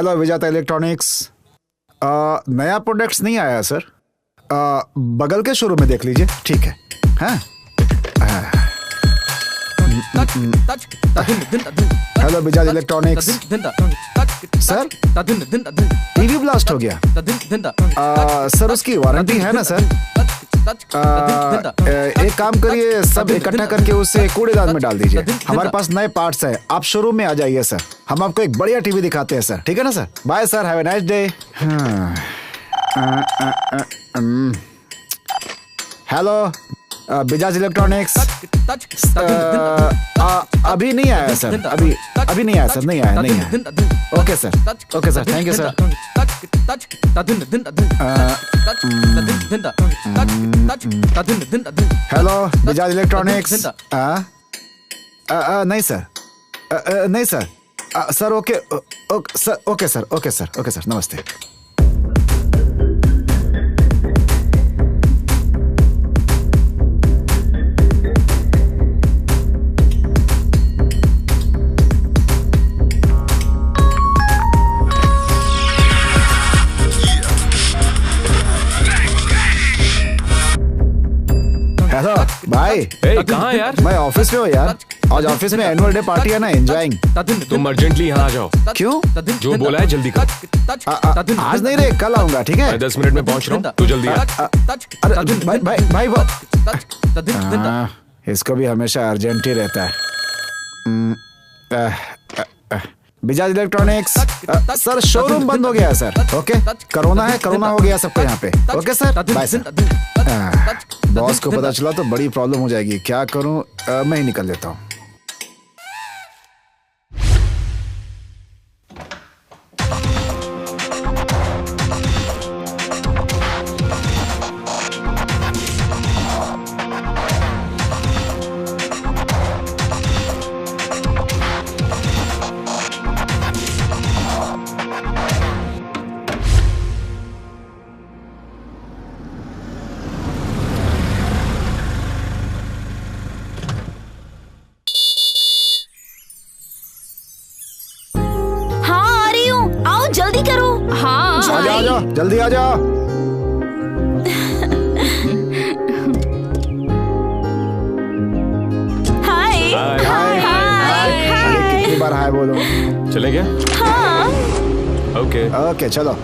Hello Vijata electronics. नया products नहीं आया सर। बगल के शोरूम में देख लीजिए। ठीक है। हाँ hello Vijat electronics. Sir TV blast हो गया। सर उसकी वारंटी है ना सर? एक काम करिए, सब इकट्ठा करके उसे कूड़ेदान में डाल दीजिए। हमारे पास नए पार्ट्स है। आप शोरूम में आ जाइए सर, हम आपको एक बढ़िया टीवी दिखाते हैं सर। ठीक है ना sir? Bye sir, have a nice day. Hello Bajaj Electronics. अभी नहीं आया सर, अभी नहीं आया सर, नहीं आया। Okay sir, okay sir, thank you sir. Hello Bajaj electronics. नहीं सर, नहीं sir. Sir okay sir, okay sir, okay sir, okay sir, नमस्ते। हेलो भाई। कहाँ यार? मैं ऑफिस में हूँ यार। आज ऑफिस में एनुअल डे पार्टी है ना, एंजॉयिंग। तुम अर्जेंटली यहाँ आ जाओ। क्यों? जो बोला है जल्दी कर। आज नहीं रे, कल आऊंगा। ठीक है? मैं 10 मिनट में पहुँच रहा हूँ, तू जल्दी आ। भाई भाई भाई वो इसको भी हमेशा अर्जेंट ही रहता है। बजाज इलेक्ट्रॉनिक्स। सर शोरूम बंद हो गया है सर। ओके, कोरोना है, कोरोना हो गया सबको यहाँ पे। Okay sir, bye sir. Boss को पता चला तो बड़ी प्रॉब्लम हो जाएगी। क्या करूं? मैं ही निकल लेता हूँ। जल्दी करो। हाँ आ जाओ, जल्दी आ जाओ। हाय हाय। कितनी बार हाय बोलो? चले क्या? हाँ ओके ओके चलो।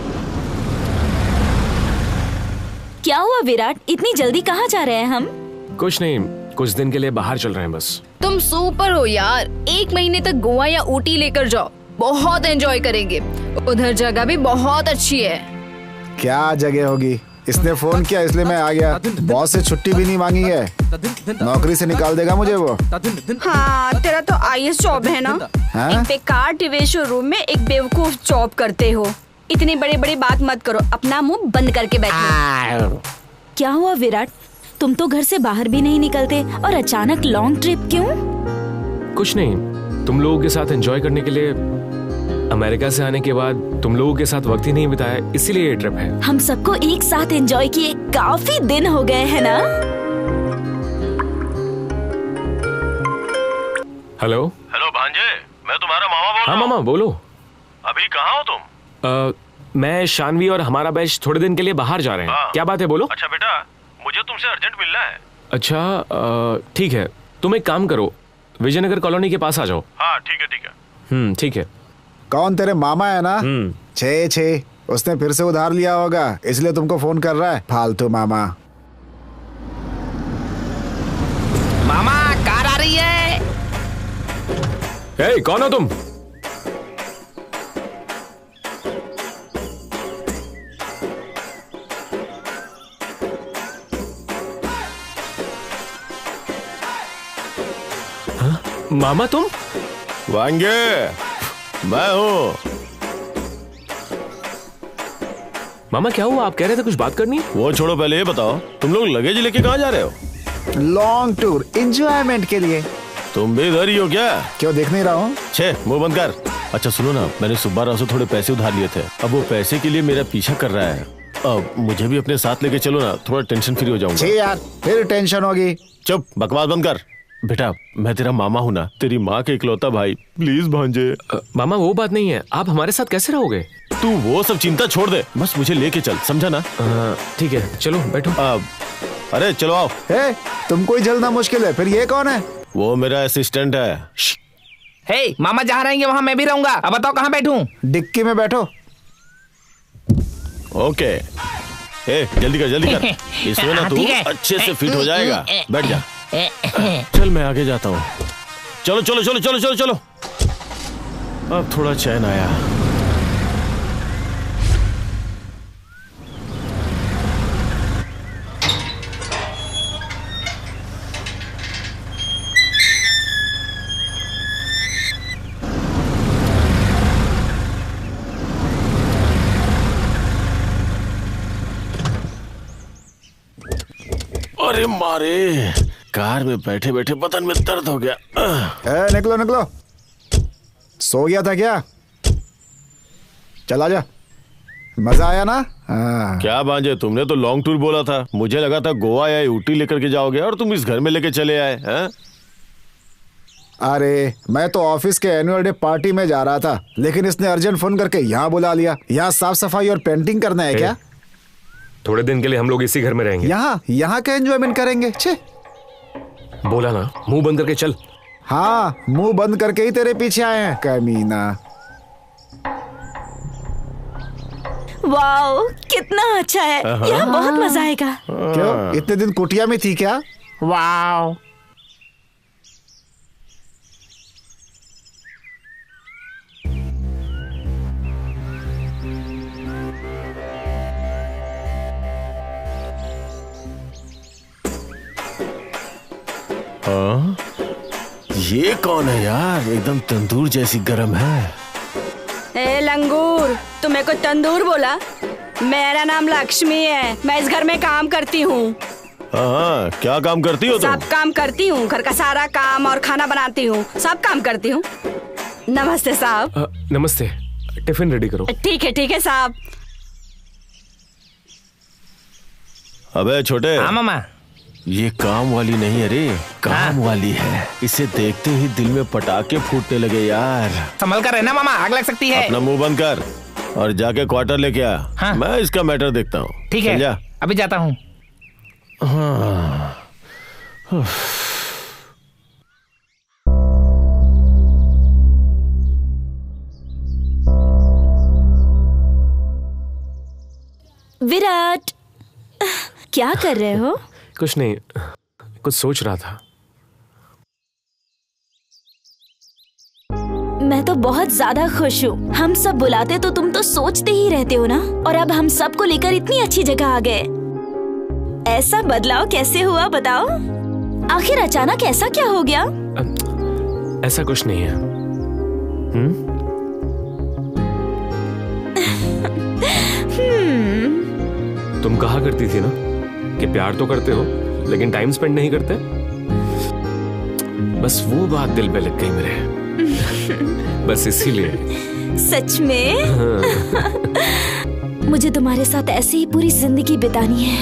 क्या हुआ विराट, इतनी जल्दी कहाँ जा रहे हैं हम? कुछ नहीं, कुछ दिन के लिए बाहर चल रहे हैं बस। तुम सुपर हो यार। 1 महीने तक गोवा या ऊटी लेकर जाओ, बहुत एंजॉय करेंगे। उधर जगह भी बहुत अच्छी है। क्या जगह होगी? इसने फोन किया इसलिए मैं आ गया। बॉस से छुट्टी भी नहीं मांगी है, नौकरी से निकाल देगा मुझे वो। हाँ, तेरा तो आईएएस जॉब है ना। एक बेकार टीवी शोरूम में एक बेवकूफ जॉब करते हो। इतनी बड़ी बड़ी बात मत करो, अपना मुंह बंद करके बैठो। क्या हुआ विराट, तुम तो घर से बाहर भी नहीं निकलते और अचानक लॉन्ग ट्रिप क्यों? कुछ नहीं, तुम लोगों के साथ एंजॉय करने के लिए। अमेरिका से आने के बाद तुम लोगों के साथ वक्त ही नहीं बिताया, इसीलिए ये ट्रिप है। हम सबको एक साथ एंजॉय किए काफी दिन हो गए हैं ना। हेलो हेलो भांजे, मैं तुम्हारा मामा बोल रहा हूँ। हाँ मामा बोलो। अभी कहाँ हो तुम? मैं शानवी और हमारा बैच थोड़े दिन के लिए बाहर जा रहे हैं। क्या बात है, बोलो। अच्छा बेटा, मुझे तुमसे अर्जेंट मिलना है। अच्छा ठीक है, तुम एक काम करो, विजयनगर कॉलोनी के पास आ जाओ। हाँ ठीक है, ठीक है। ठीक है। कौन? तेरे मामा है ना? छे उसने फिर से उधार लिया होगा, इसलिए तुमको फोन कर रहा है, फालतू मामा। मामा कार आ रही है। हे, कौन हो तुम? हाँ? मामा तुम? वांगे, मैं हूँ। मामा क्या हुआ? आप कह रहे थे कुछ बात करनी? वो छोड़ो, पहले ये बताओ तुम लोग लगेज लेके कहाँ जा रहे हो? लॉन्ग टूर, एंजॉयमेंट के लिए। तुम भी इधर ही हो क्या? क्यों, देख नहीं रहा हूँ? छे, मुंह बंद कर। अच्छा सुनो ना, मैंने सुब्बा राव से थोड़े पैसे उधार लिए थे, अब वो पैसे के लिए मेरा पीछा कर रहा है। अब मुझे भी अपने साथ लेके चलो ना, थोड़ा टेंशन फ्री हो जाऊंगा। यार फिर टेंशन होगी। चुप, बकवास बंद कर। बेटा मैं तेरा मामा हूँ ना, तेरी माँ के इकलौता भाई, प्लीज भांजे। मामा वो बात नहीं है, आप हमारे साथ कैसे रहोगे? तू वो सब चिंता छोड़ दे, बस मुझे लेके चल, समझा ना? ठीक है चलो बैठो। अरे चलो आओ। हे, तुमको ही जलना मुश्किल है, फिर ये कौन है? वो मेरा असिस्टेंट है। हे, मामा जहाँ रहेंगे वहाँ मैं भी रहूंगा। अब बताओ कहाँ बैठूं? डिक्की में बैठो। ओके। जल्दी कर इसमें ना तू अच्छे से फिट हो जाएगा। बैठ जा। चल मैं आगे जाता हूँ। चलो। अब थोड़ा चैन आया। अरे मारे, कार में बैठे बैठे बदन में दर्द हो गया। निकलो। सो गया था क्या? चला जा। मजा आया ना? क्या भांजे, तुमने तो लॉन्ग टूर बोला था, मुझे लगा था गोवा या ऊटी लेकर के जाओगे और तुम इस घर में लेके चले आए हैं? अरे मैं तो ऑफिस के एनुअल डे पार्टी में जा रहा था, लेकिन इसने अर्जेंट फोन करके यहाँ बुला लिया। यहाँ साफ सफाई और पेंटिंग करना है क्या? थोड़े दिन के लिए हम लोग इसी घर में रहेंगे। यहाँ का एंजॉयमेंट करेंगे। छे, बोला ना, मुंह बंद करके चल। हाँ, मुंह बंद करके ही तेरे पीछे आए हैं कमीना। वाओ, कितना अच्छा है, यहाँ बहुत मजा आएगा। क्यों, इतने दिन कुटिया में थी क्या? वाओ। ये कौन है यार, एकदम तंदूर जैसी गरम है। ए लंगूर, तुम्हें को तंदूर बोला? मेरा नाम लक्ष्मी है, मैं इस घर में काम करती हूँ। हाँ, क्या काम करती हो तुम? सब काम करती हूँ, घर का सारा काम और खाना बनाती हूँ, सब काम करती हूँ। नमस्ते साहब। नमस्ते, टिफिन रेडी करो। ठीक है साहब। अबे छोटे। हाँ मामा। ये काम वाली नहीं, अरे काम वाली है। इसे देखते ही दिल में पटाखे फूटने लगे यार। संभल कर रहना मामा, आग लग सकती है। अपना मुंह बंद कर और जाके क्वार्टर लेके आ। हाँ। मैं इसका मैटर देखता हूँ। ठीक है, जा। अभी जाता हूँ। विराट, क्या कर रहे हो? कुछ नहीं, कुछ सोच रहा था। मैं तो बहुत ज्यादा खुश हूँ। हम सब बुलाते तो तुम तो सोचते ही रहते हो ना, और अब हम सबको लेकर इतनी अच्छी जगह आ गए। ऐसा बदलाव कैसे हुआ बताओ? आखिर अचानक ऐसा क्या हो गया? ऐसा कुछ नहीं है। तुम कहा करती थी ना कि प्यार तो करते हो लेकिन टाइम स्पेंड नहीं करते। बस वो बात दिल पे लग गई मेरे। बस इसीलिए। सच में? मुझे तुम्हारे साथ ऐसे ही पूरी जिंदगी बितानी है।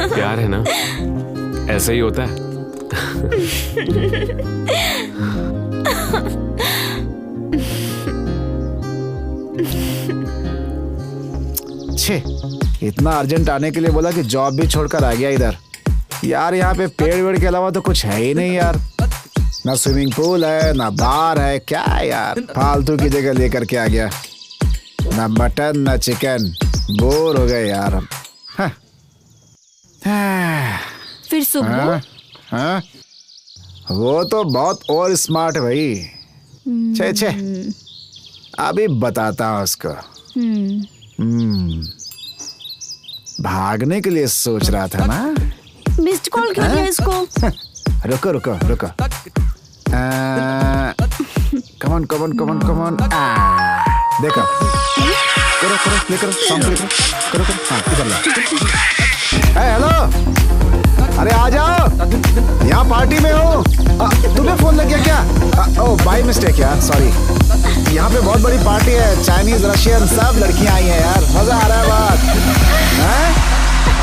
प्यार है ना, ऐसा ही होता है। छे, इतना अर्जेंट आने के लिए बोला कि जॉब भी छोड़कर आ गया इधर। यार यहाँ पे पेड़ वेड़ के अलावा तो कुछ है ही नहीं यार। ना स्विमिंग पूल है, ना बार है, क्या यार, फालतू की जगह लेकर के आ गया। ना मटन ना चिकन, बोर हो गए यार हम। फिर सुबह वो तो बहुत और स्मार्ट है भाई। छे अभी बताता हूँ उसको। भागने के लिए सोच रहा था ना। मिस्ड कॉल क्यों दिया इसको? रुको कमन देखो, करो प्ले करो, सॉन्ग प्ले करो। हाँ, इधर ला। हेलो, अरे आ जाओ, यहाँ पार्टी में हो। तुम्हें फोन लग गया क्या? ओह बाय मिस्टेक यार, सॉरी। यहाँ पे बहुत बड़ी पार्टी है, चाइनीज रशियन सब लड़कियां आई हैं यार, मजा आ रहा है। बात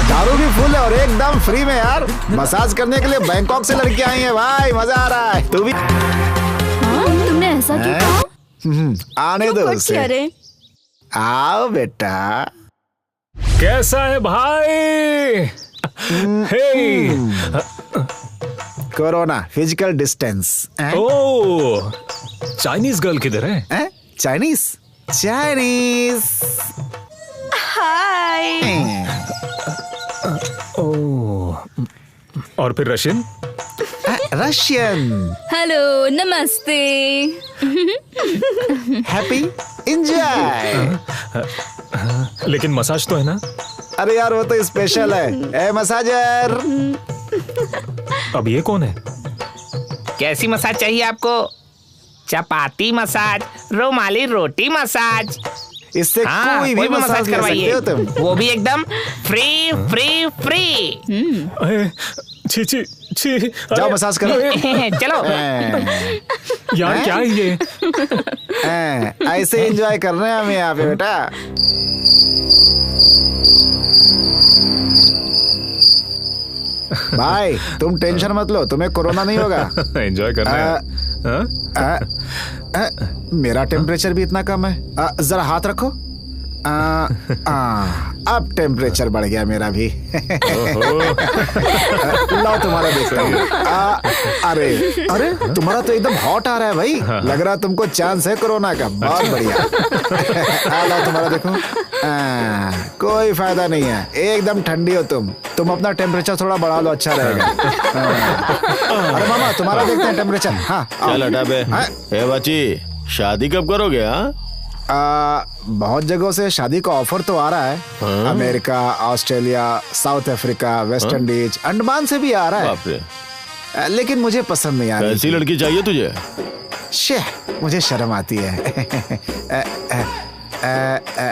दारू भी फुल है और एकदम फ्री में यार। मसाज करने के लिए बैंकॉक से लड़कियां आई हैं भाई, मजा आ रहा है। तू भी तुमने ऐसा क्यों कहा? आने दो कुछ उसे। अरे आओ बेटा। कैसा है भाई? Hey corona, physical distance. Oh, Chinese girl किधर है? Chinese Chinese. हाय। ओ, और फिर रशियन? रशियन। हेलो, नमस्ते। Happy enjoy. लेकिन मसाज तो है ना? अरे यार वो तो स्पेशल है। A massager. अब ये कौन है? कैसी मसाज चाहिए आपको? चपाती मसाज, रुमाली रोटी मसाज। इससे हाँ, कोई भी मसाज कर सकते हो तुम। वो भी एकदम फ्री फ्री फ्री। अरे, छी छी छी। जाओ अरे, मसाज करो। चलो। यार क्या है ये? ऐसे एंजॉय कर रहे हैं हम यहाँ पे बेटा। भाई तुम टेंशन मत लो, तुम्हें कोरोना नहीं होगा। एंजॉय करना है। मेरा टेम्परेचर भी इतना कम है। जरा हाथ रखो। अब टेम्परेचर बढ़ गया मेरा भी। लाओ तुम्हारा देखता हूँ। अरे अरे तुम्हारा तो एकदम हॉट आ रहा है भाई। लग रहा तुमको चांस है कोरोना का। बहुत बढ़िया। लाओ तुम्हारा देखो। कोई फायदा नहीं है, एकदम ठंडी हो तुम अपना टेम्परेचर थोड़ा बढ़ा लो, अच्छा रहेगा। अरे मामा तुम्हारा देखते हैं टेम्परेचर। हाँ चल हटा बे। ए बच्ची, शादी कब करोगे? बहुत जगहों से शादी का ऑफर तो आ रहा है। America, Australia, south Africa, West Indies, Andaman से भी आ रहा बाप रे। है। लेकिन मुझे पसंद नहीं आ रही। कैसी लड़की चाहिए तुझे? शे, मुझे शर्म आती है।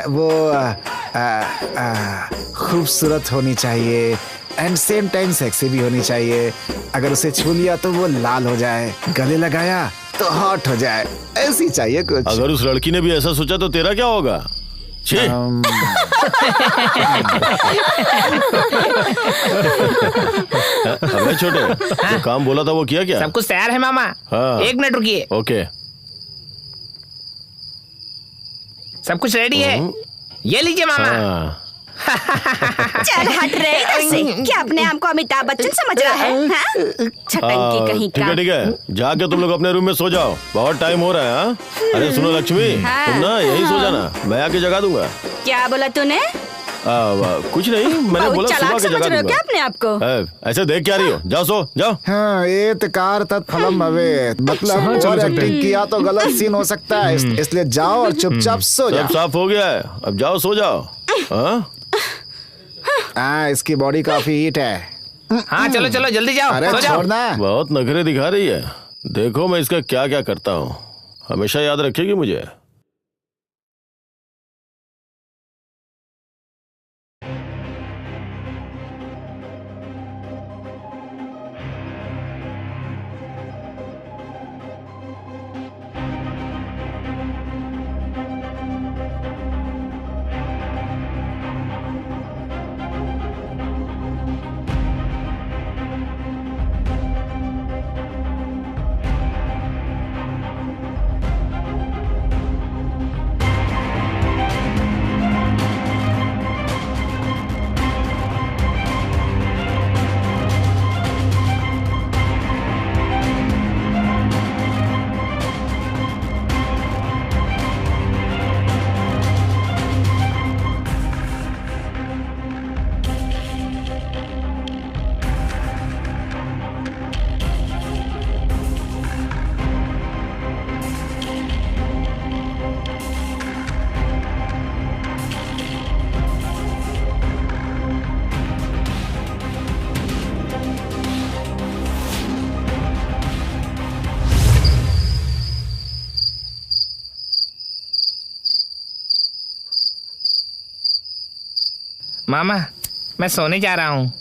वो खूबसूरत होनी चाहिए एंड सेम टाइम सेक्सी भी होनी चाहिए। अगर उसे छू लिया तो वो लाल हो जाए, गले लगाया तो हॉट हो जाए, ऐसी चाहिए कुछ। अगर उस लड़की ने भी ऐसा सोचा तो तेरा क्या होगा? छी। अबे छोटे, जो काम बोला था वो किया क्या? सब कुछ तैयार है मामा। हाँ। 1 मिनट रुकिए। ओके। सब कुछ रेडी है, ये लीजिए मामा। हाँ। चल हट रे इधर से। क्या अपने आप को अमिताभ बच्चन समझ रहा है? हाँ? छटंकी कहीं का। ठीक है, जाके तुम लोग अपने रूम में सो जाओ, बहुत टाइम हो रहा है। हाँ? अरे सुनो लक्ष्मी, तुम ना यही सो जाना, मैं आके जगा दूंगा। क्या बोला तूने? कुछ नहीं, मैंने बोला सुबह के जगा दूंगा। क्या अपने आप को? ऐसे देख क्या रही हो? जाओ सो जाओ। हाँ, ये तकार तत्फलम भवेत्। मतलब और एक्टिंग किया तो गलत सीन हो सकता है, इसलिए जाओ और चुपचाप सो जाओ। सब साफ हो गया है, अब जाओ सो जाओ। इसकी बॉडी काफी हीट है। हाँ चलो चलो जल्दी जाओ। अरे सो जाओ। छोड़ना। बहुत नखरे दिखा रही है, देखो मैं इसका क्या क्या करता हूँ, हमेशा याद रखेगी मुझे। मामा मैं सोने जा रहा हूँ।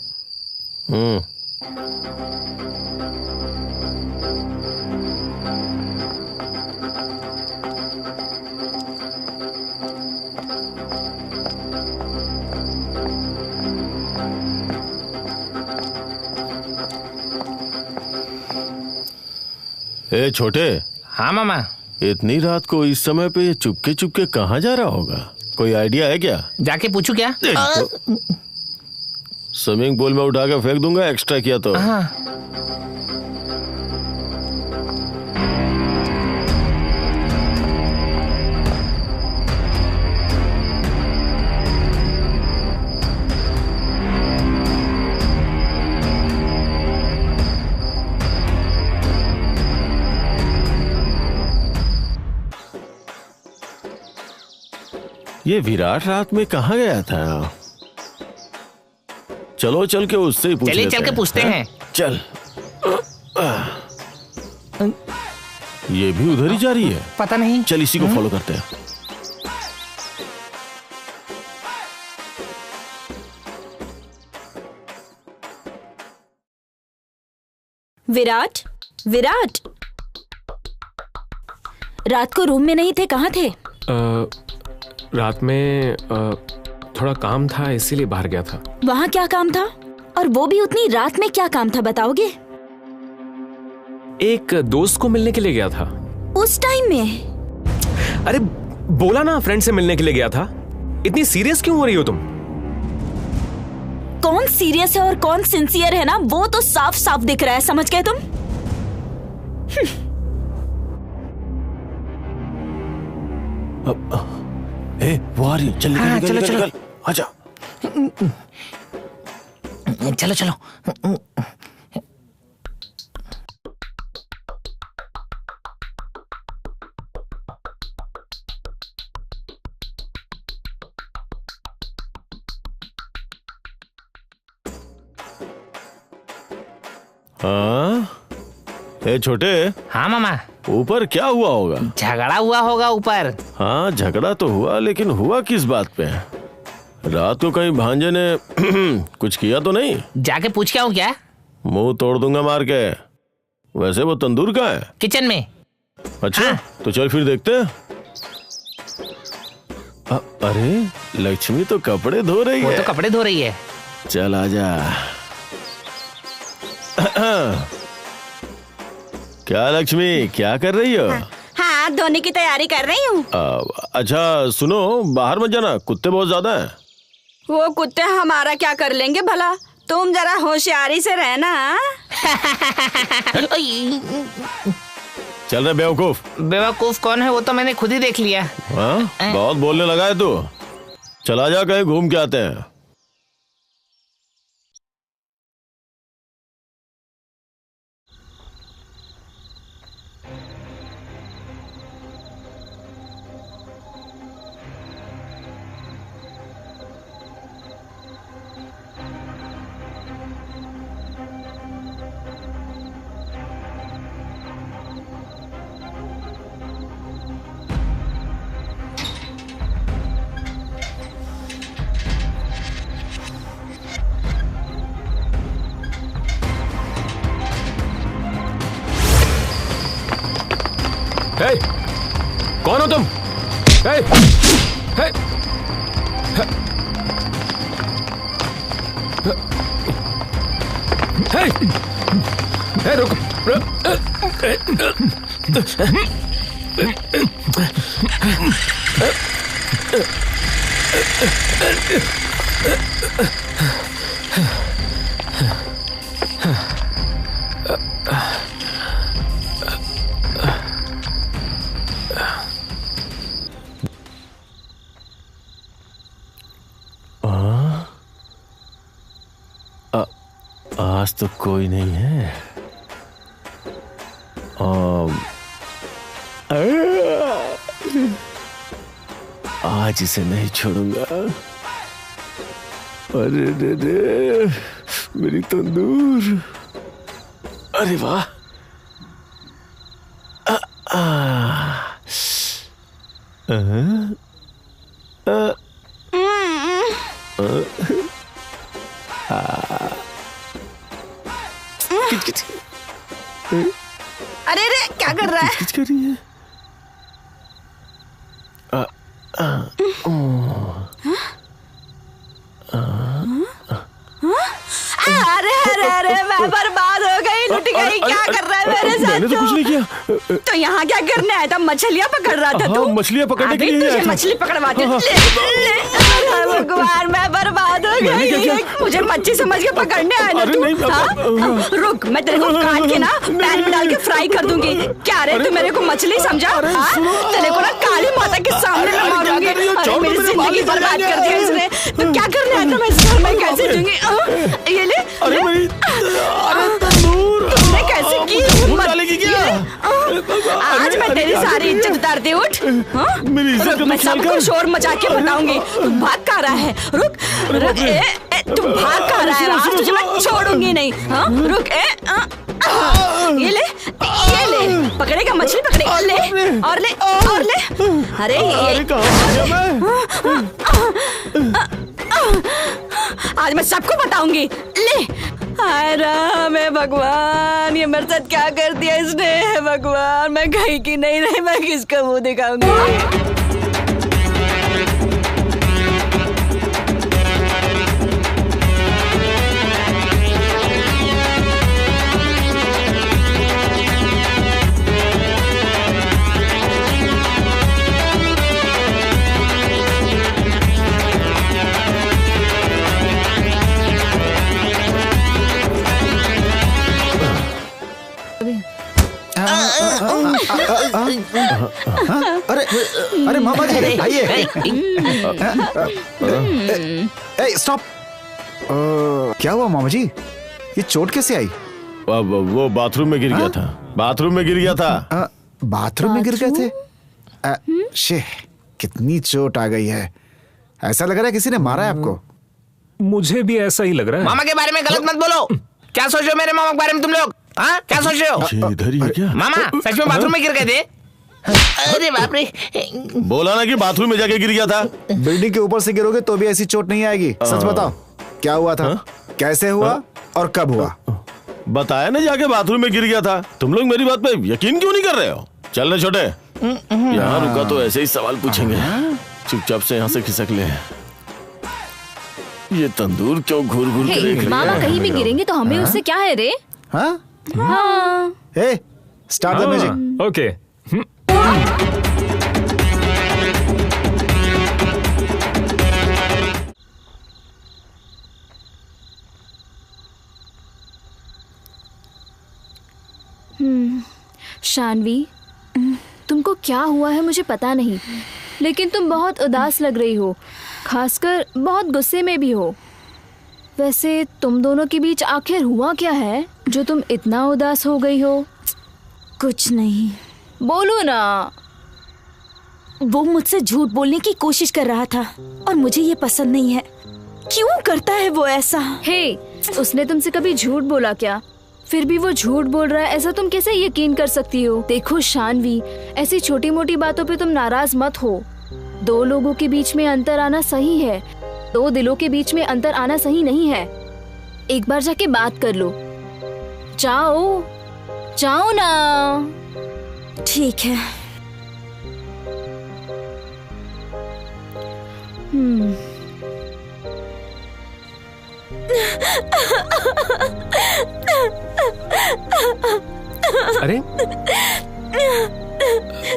ए छोटे। हाँ मामा। इतनी रात को इस समय पे ये चुपके चुपके कहाँ जा रहा होगा? कोई आइडिया है क्या? जाके पूछू क्या? स्विमिंग पूल में उठा के फेंक दूंगा एक्स्ट्रा किया तो। हाँ। ये विराट रात में कहाँ गया था? चलो चल के उससे ही पूछ लेते हैं। चल के पूछते हैं। चल। ये भी उधर ही जा रही है। पता नहीं। चल इसी को फॉलो करते हैं। विराट, विराट, रात को रूम में नहीं थे, कहाँ थे? रात में थोड़ा काम था इसीलिए बाहर गया था। वहाँ क्या काम था? और वो भी उतनी रात में क्या काम था बताओगे? एक दोस्त को मिलने के लिए गया था। उस टाइम में? अरे बोला ना फ्रेंड से मिलने के लिए गया था। इतनी सीरियस क्यों हो रही हो तुम? कौन सीरियस है और कौन सिंसियर है ना, वो तो साफ साफ दिख रहा है, समझ गए तुम? वो आ रही। चल हाँ, निकल, चलो, निकल, आजा। चलो चलो। हाँ ए छोटे। हाँ मामा। ऊपर क्या हुआ होगा? झगड़ा हुआ होगा ऊपर। हाँ झगड़ा तो हुआ, लेकिन हुआ किस बात पे? रात को कहीं भांजे ने कुछ किया तो नहीं? जाके पूछ के आऊं क्या? मुंह तोड़ दूंगा मार के। वैसे वो तंदूर कहाँ है? किचन में। अच्छा हाँ। तो चल फिर देखते हैं। अरे लक्ष्मी तो कपड़े धो रही है। वो तो कपड़े धो रही है। चल आजा। क्या लक्ष्मी, क्या कर रही हो? हाँ, धोने की तैयारी कर रही हूँ। अच्छा सुनो, बाहर मत जाना, कुत्ते बहुत ज्यादा हैं। वो कुत्ते हमारा क्या कर लेंगे भला? तुम जरा होशियारी से रहना। चल रहे बेवकूफ। बेवकूफ कौन है? वो तो मैंने खुद ही देख लिया। हाँ बहुत बोलने लगा है तू। चला जा, कहीं घूम के आते हैं। हे, कौन हो तुम? हे, हे, हे, हे, रुक, आज तो कोई नहीं है। आज इसे नहीं छोड़ूंगा। अरे रे रे, मेरी तंदूर। अरे वाह। अरे रे, क्या कर रहा है? किच कर रही है। अरे अरे अरे, मैं बर्बाद हो गई, लुट गई। क्या कर रहा है मेरे साथ? मैंने तो कुछ नहीं किया। तो यहाँ क्या करने आया था? मछलियाँ पकड़ रहा था तू? मछलियाँ पकड़ने के लिए तुझे आया था। मछली पकड़वाते। भगवान, मैं बर्बाद हो गई। मुझे मच्छी समझ के पकड़ने आया ना तू? रुक, मैं तेरे को काट के ना पैन में डाल के फ्राई कर दूंगी। क्या रे, तू मेरे को मछली समझा? तेरे को ना काली माता के सामने मैं मारूंगी। अरे मेरी जिंदगी बर्बाद कर दी इसने। तो क्या करने आया था? मैं इस घर में कैसे जीऊंगी? ये ले। अरे भाई, तुमने कैसे की? डालेगी क्या? आज मैं तेरी सारी इज्जत उतारती। उठ। मेरी इज्जत मैं सबको शोर मचा के बताऊंगी। तू भाग कहाँ रहा है? रुक। तू भाग कहाँ रहा है? आज तुझे मैं छोड़ूंगी नहीं। रुक। ये ले, ये ले। पकड़ेगा मछली? पकड़ेगा? ले और ले और ले। अरे आज मैं सबको बताऊंगी। ले। हाय राम है भगवान, ये मेरे साथ क्या कर दिया इसने? है भगवान, मैं कहीं की नहीं रही, मैं किसका मुंह दिखाऊंगी? अरे अरे मामा जी, आइए। स्टॉप। क्या हुआ मामा जी? ये चोट कैसे आई? वो बाथरूम में गिर गया था। बाथरूम में गिर गया था। बाथरूम में गिर गए थे? शे, कितनी चोट आ गई है। ऐसा लग रहा है किसी ने मारा है आपको। मुझे भी ऐसा ही लग रहा है। मामा के बारे में गलत मत बोलो। क्या सोच रहे हो मेरे मामा के बारे में तुम लोग? हाँ, क्या सोच रहे हो? इधर ही है क्या? मामा सच में बाथरूम में गिर गए थे? अरे बाप रे। बोला ना कि बाथरूम में जाके गिर गया था। बिल्डिंग के ऊपर से गिरोगे तो भी ऐसी चोट नहीं आएगी। सच बताओ, क्या हुआ था? कैसे हुआ और कब हुआ? बताया ना, जाके बाथरूम में गिर गया था। तुम लोग मेरी बात पे यकीन क्यों नहीं कर रहे हो? चल रहे छोटे, यहाँ रुका तो ऐसे ही सवाल पूछेंगे। चुपचाप से यहाँ से खिसक ले। ये तंदूर क्यों घूर घूर के देख रही है? मामा कहीं भी गिरेंगे तो हमें उससे क्या है रे? हाँ? हाँ। ए, start the music. Okay. Shanvi, तुमको क्या हुआ है मुझे पता नहीं, लेकिन तुम बहुत उदास लग रही हो, खासकर बहुत गुस्से में भी हो। वैसे तुम दोनों के बीच आखिर हुआ क्या है जो तुम इतना उदास हो गई हो? कुछ नहीं। बोलो ना। वो मुझसे झूठ बोलने की कोशिश कर रहा था और मुझे ये पसंद नहीं है। क्यों करता है वो ऐसा? हे, उसने तुमसे कभी झूठ बोला क्या? फिर भी वो झूठ बोल रहा है, ऐसा तुम कैसे यकीन कर सकती हो? देखो शानवी, ऐसी छोटी मोटी बातों पे तुम नाराज मत हो। दो लोगों के बीच में अंतर आना सही है, दो दिलों के बीच में अंतर आना सही नहीं है। एक बार जाके बात कर लो। जाओ जाओ ना। ठीक है। अरे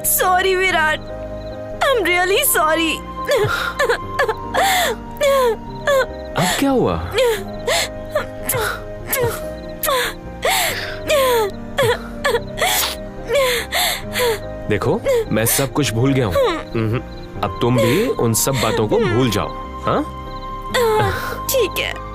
sorry Virat, I am really sorry. अब क्या हुआ? देखो, मैं सब कुछ भूल गया हूँ। अब तुम भी उन सब बातों को भूल जाओ। हाँ? ठीक है।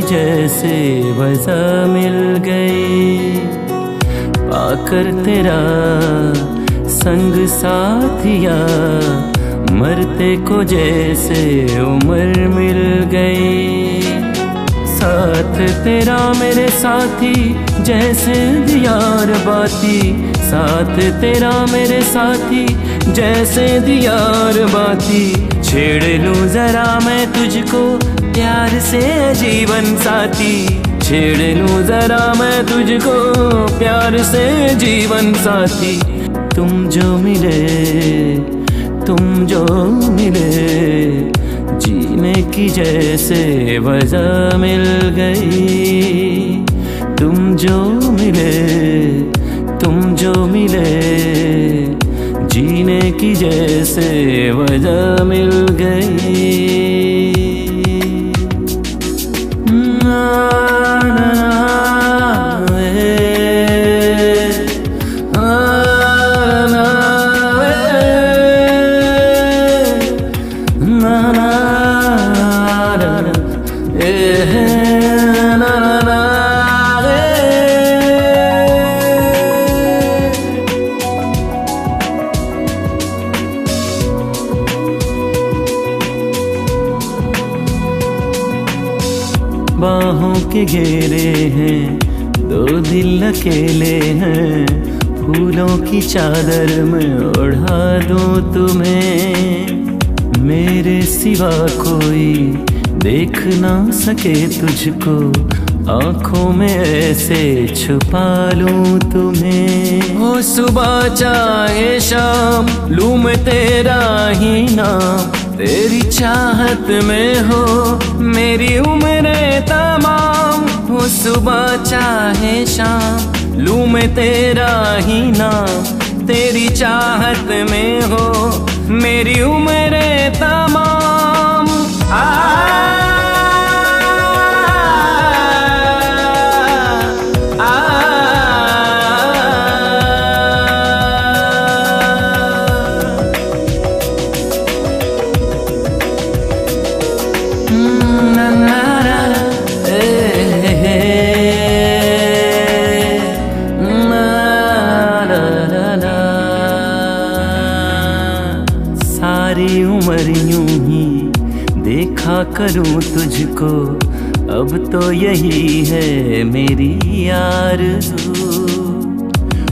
जैसे वजह मिल गई, पाकर तेरा संग साथिया मरते को जैसे उम्र मिल गई। साथ तेरा मेरे साथी जैसे दियार बाती, साथ तेरा मेरे साथी जैसे दियार बाती। छेड़ लूं जरा मैं तुझको प्यार से जीवन साथी, छेड़ लूं जरा मैं तुझको प्यार से जीवन साथी। तुम जो मिले, तुम जो मिले, जीने की जैसे वजह मिल गई। तुम जो मिले, तुम जो मिले, जीने की जैसे वजह मिल गई। बाहों के घेरे हैं, दो दिल अकेले हैं। फूलों की चादर में ओढ़ा दूं तुम्हें, मेरे सिवा कोई देख ना सके तुझको। आंखों में ऐसे छुपा लूं तुम्हें। हो सुबह चाहे शाम लूं मैं तेरा ही नाम, तेरी चाहत में हो मेरी उम्र तमाम। हो सुबह चाहे शाम लूं मैं तेरा ही नाम, तेरी चाहत में हो मेरी उम्र तमाम। सारी उम्र यूं ही देखा करूं तुझको, अब तो यही है मेरी आरज़ू।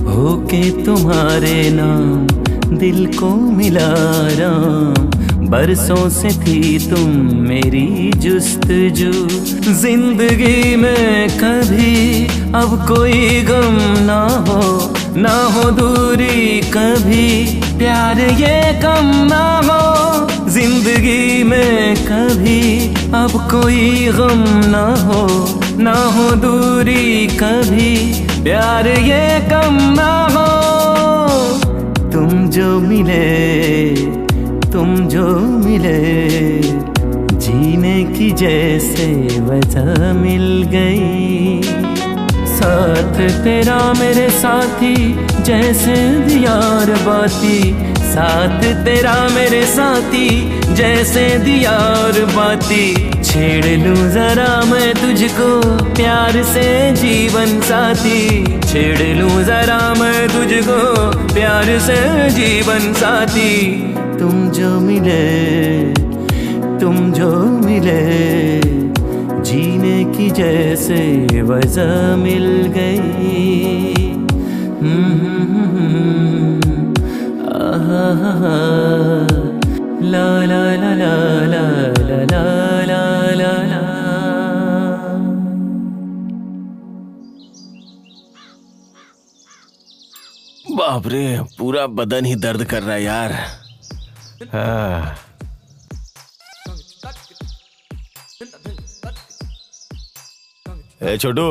होके तुम्हारे नाम दिल को मिला राम, बरसों से थी तुम मेरी जुस्तजू। जिंदगी में कभी अब कोई गम ना हो दूरी कभी, प्यार ये कम ना हो। जिंदगी में कभी अब कोई गम ना हो दूरी कभी, प्यार ये कम ना हो। तुम जो मिले, तुम जो मिले, जीने की जैसे वजह मिल गई। साथ तेरा मेरे साथी जैसे दियार बाती, साथ तेरा मेरे साथी जैसे दियार बाती। छेड़ लूं जरा मैं तुझको प्यार से जीवन साथी, छेड़ लूं जरा मैं तुझको प्यार से जीवन साथी। तुम जो मिले, तुम जो मिले, जीने की जैसे वजह मिल गई। ला ला ला ला ला ला ला ला ला। बाप रे, पूरा बदन ही दर्द कर रहा है यार। हाँ। ए छोटू,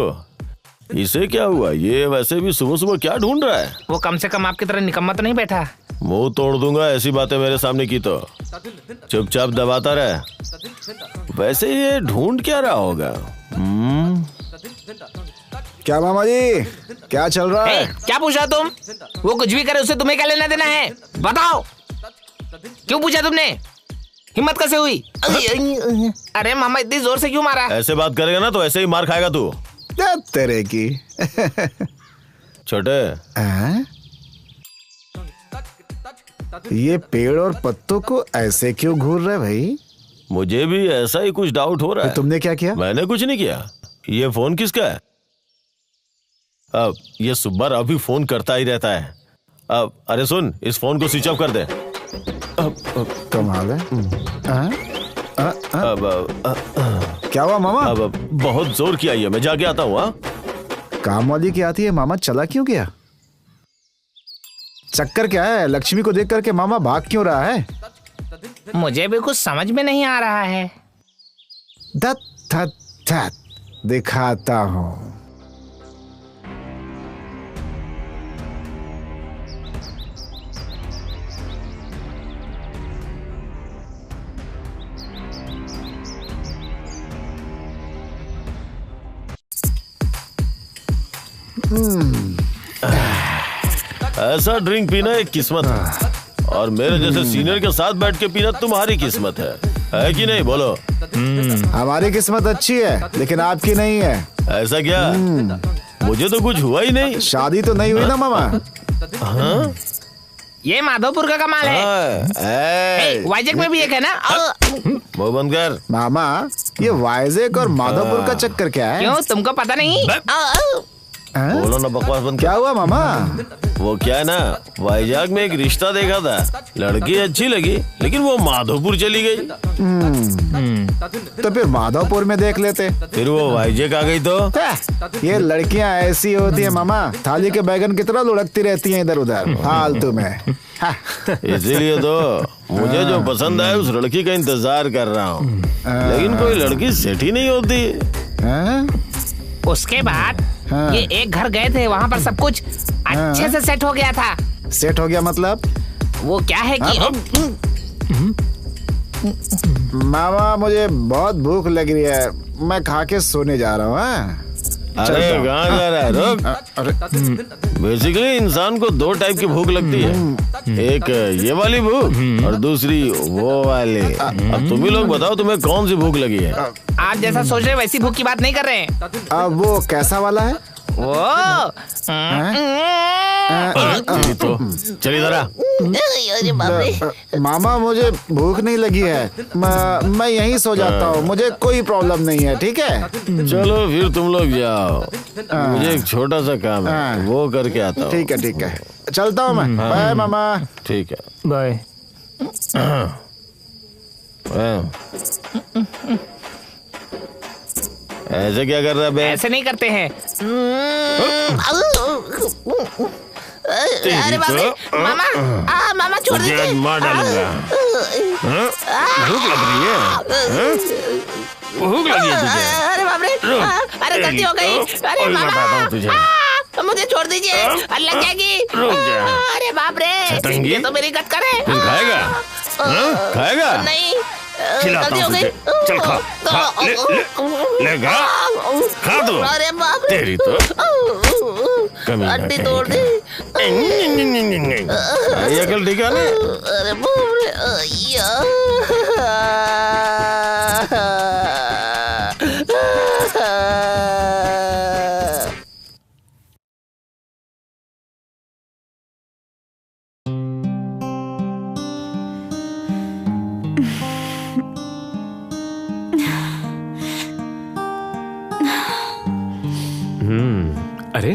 इसे क्या हुआ? ये वैसे भी सुबह सुबह क्या ढूंढ रहा है? वो कम से कम आपकी तरह निकम्मा तो नहीं बैठा। मुंह तोड़ दूंगा ऐसी बातें मेरे सामने की तो। चुपचाप दबाता रहे। वैसे ये ढूंढ क्या रहा होगा? क्या मामा जी, क्या चल रहा है? क्या पूछा तुम? वो कुछ भी करे उससे तुम्हें क्या लेना देना है? बताओ, क्यों पूछा तुमने? हिम्मत कैसे हुई? अरे मामा इतनी जोर से क्यों मारा? ऐसे बात करेगा ना तो ऐसे ही मार खाएगा तू। तेरे की। छोटे, ये पेड़ और पत्तों को ऐसे क्यों घूर रहे भाई? मुझे भी ऐसा ही कुछ डाउट हो रहा है। तुमने क्या किया? मैंने कुछ नहीं किया। ये फोन किसका है? अब ये सुब्बा राव भी फोन करता ही रहता है। अब अरे सुन, इस फोन को स्विच ऑफ कर दे। कमाल है। क्या हुआ मामा? अब बहुत जोर किया ये, मैं जाके आता हूँ। काम वाली की आती है मामा, चला क्यों गया? चक्कर क्या है? लक्ष्मी को देख करके मामा भाग क्यों रहा है? मुझे भी कुछ समझ में नहीं आ रहा है। धत धत धत, दिखाता हूँ। ऐसा ड्रिंक पीना एक किस्मत है, और मेरे जैसे सीनियर के साथ बैठ के पीना तुम्हारी किस्मत है कि नहीं? बोलो। हमारी किस्मत अच्छी है, लेकिन आपकी नहीं है। ऐसा क्या? मुझे तो कुछ हुआ ही नहीं। शादी तो नहीं हुई ना मामा? हाँ? ये माधोपुर का कमाल है। वाइजैक में भी एक है ना? मुंह बंद कर। मामा, ये वाइजैक और माधोपुर का चक्कर क्या है? क्यों, तुमको पता नहीं? बोलो ना, बकवास बंद। क्या हुआ मामा? वो क्या है ना, वाइजैक में एक रिश्ता देखा था, लड़की अच्छी लगी, लेकिन वो माधोपुर चली गई। तो फिर माधोपुर में देख लेते। फिर वो वाइजैक आ गई तो? ये लड़कियां ऐसी होती है मामा, थाली के बैगन की तरह लुढ़कती रहती हैं इधर उधर फालतू में। इसीलिए तो मुझे जो पसंद है उस लड़की का इंतजार कर रहा हूँ, लेकिन कोई लड़की सेट ही नहीं होती। उसके बाद ये एक घर गए थे, वहाँ पर सब कुछ अच्छे से सेट हो गया था। सेट हो गया मतलब? वो क्या है कि मामा, मुझे बहुत भूख लग रही है, मैं खा के सोने जा रहा हूँ। अरे कहाँ जा रहा है? रुक। बेसिकली इंसान को दो टाइप की भूख लगती है, एक ये वाली भूख और दूसरी वो वाली। अब तुम ही लोग बताओ, तुम्हें कौन सी भूख लगी है? आप जैसा सोच रहे वैसी भूख की बात नहीं कर रहे हैं। अब वो कैसा वाला है? वो तो चलिए जरा। मामा, मुझे भूख नहीं लगी है, मैं यहीं सो जाता हूँ, मुझे कोई प्रॉब्लम नहीं है। ठीक है, चलो फिर तुम लोग जाओ, मुझे एक छोटा सा काम है, वो करके आता हूँ। ठीक है ठीक है, चलता हूँ मैं। बाय मामा। ठीक है, बाय। ऐसे क्या कर रहा है? ऐसे नहीं करते हैं। अरे बाप रे, मामा, मामा छोड़ दीजिए, मार डालूंगा। भूख लग रही है? भूख लगी है तुझे? अरे बाप रे, अरे गलती हो गई। अरे मामा, मुझे छोड़ दीजिए, लग जाएगी। अरे बाप रे, ये तो मेरी गट करे। खाएगा? खाएगा? नहीं, खिलाता हूँ तुझे, चल खा, ले खा तो। अरे बाप रे, तेरी तो हड्डी तोड़ दी। ये कल ठीक है ना? अरे बाप रे, अरे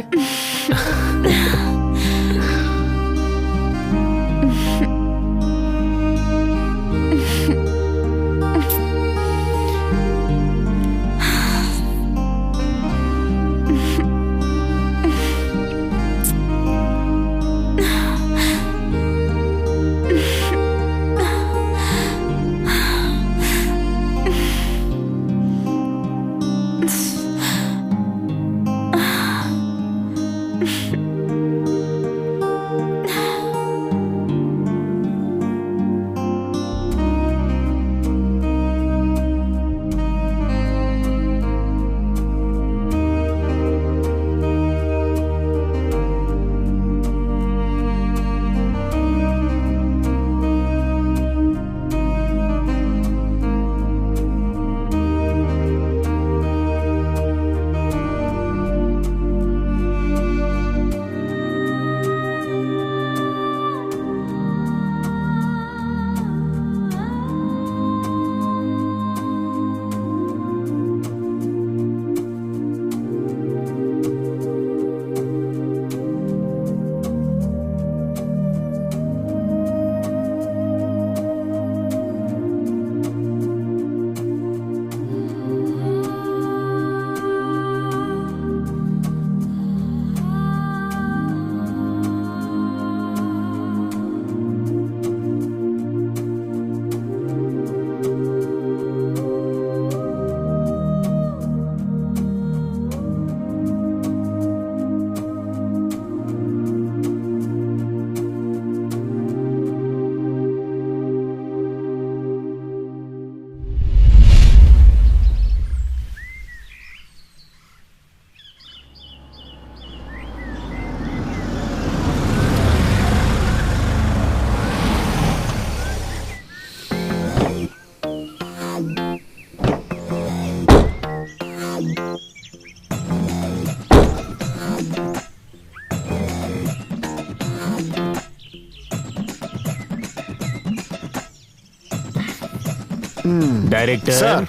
डायरेक्टर सर।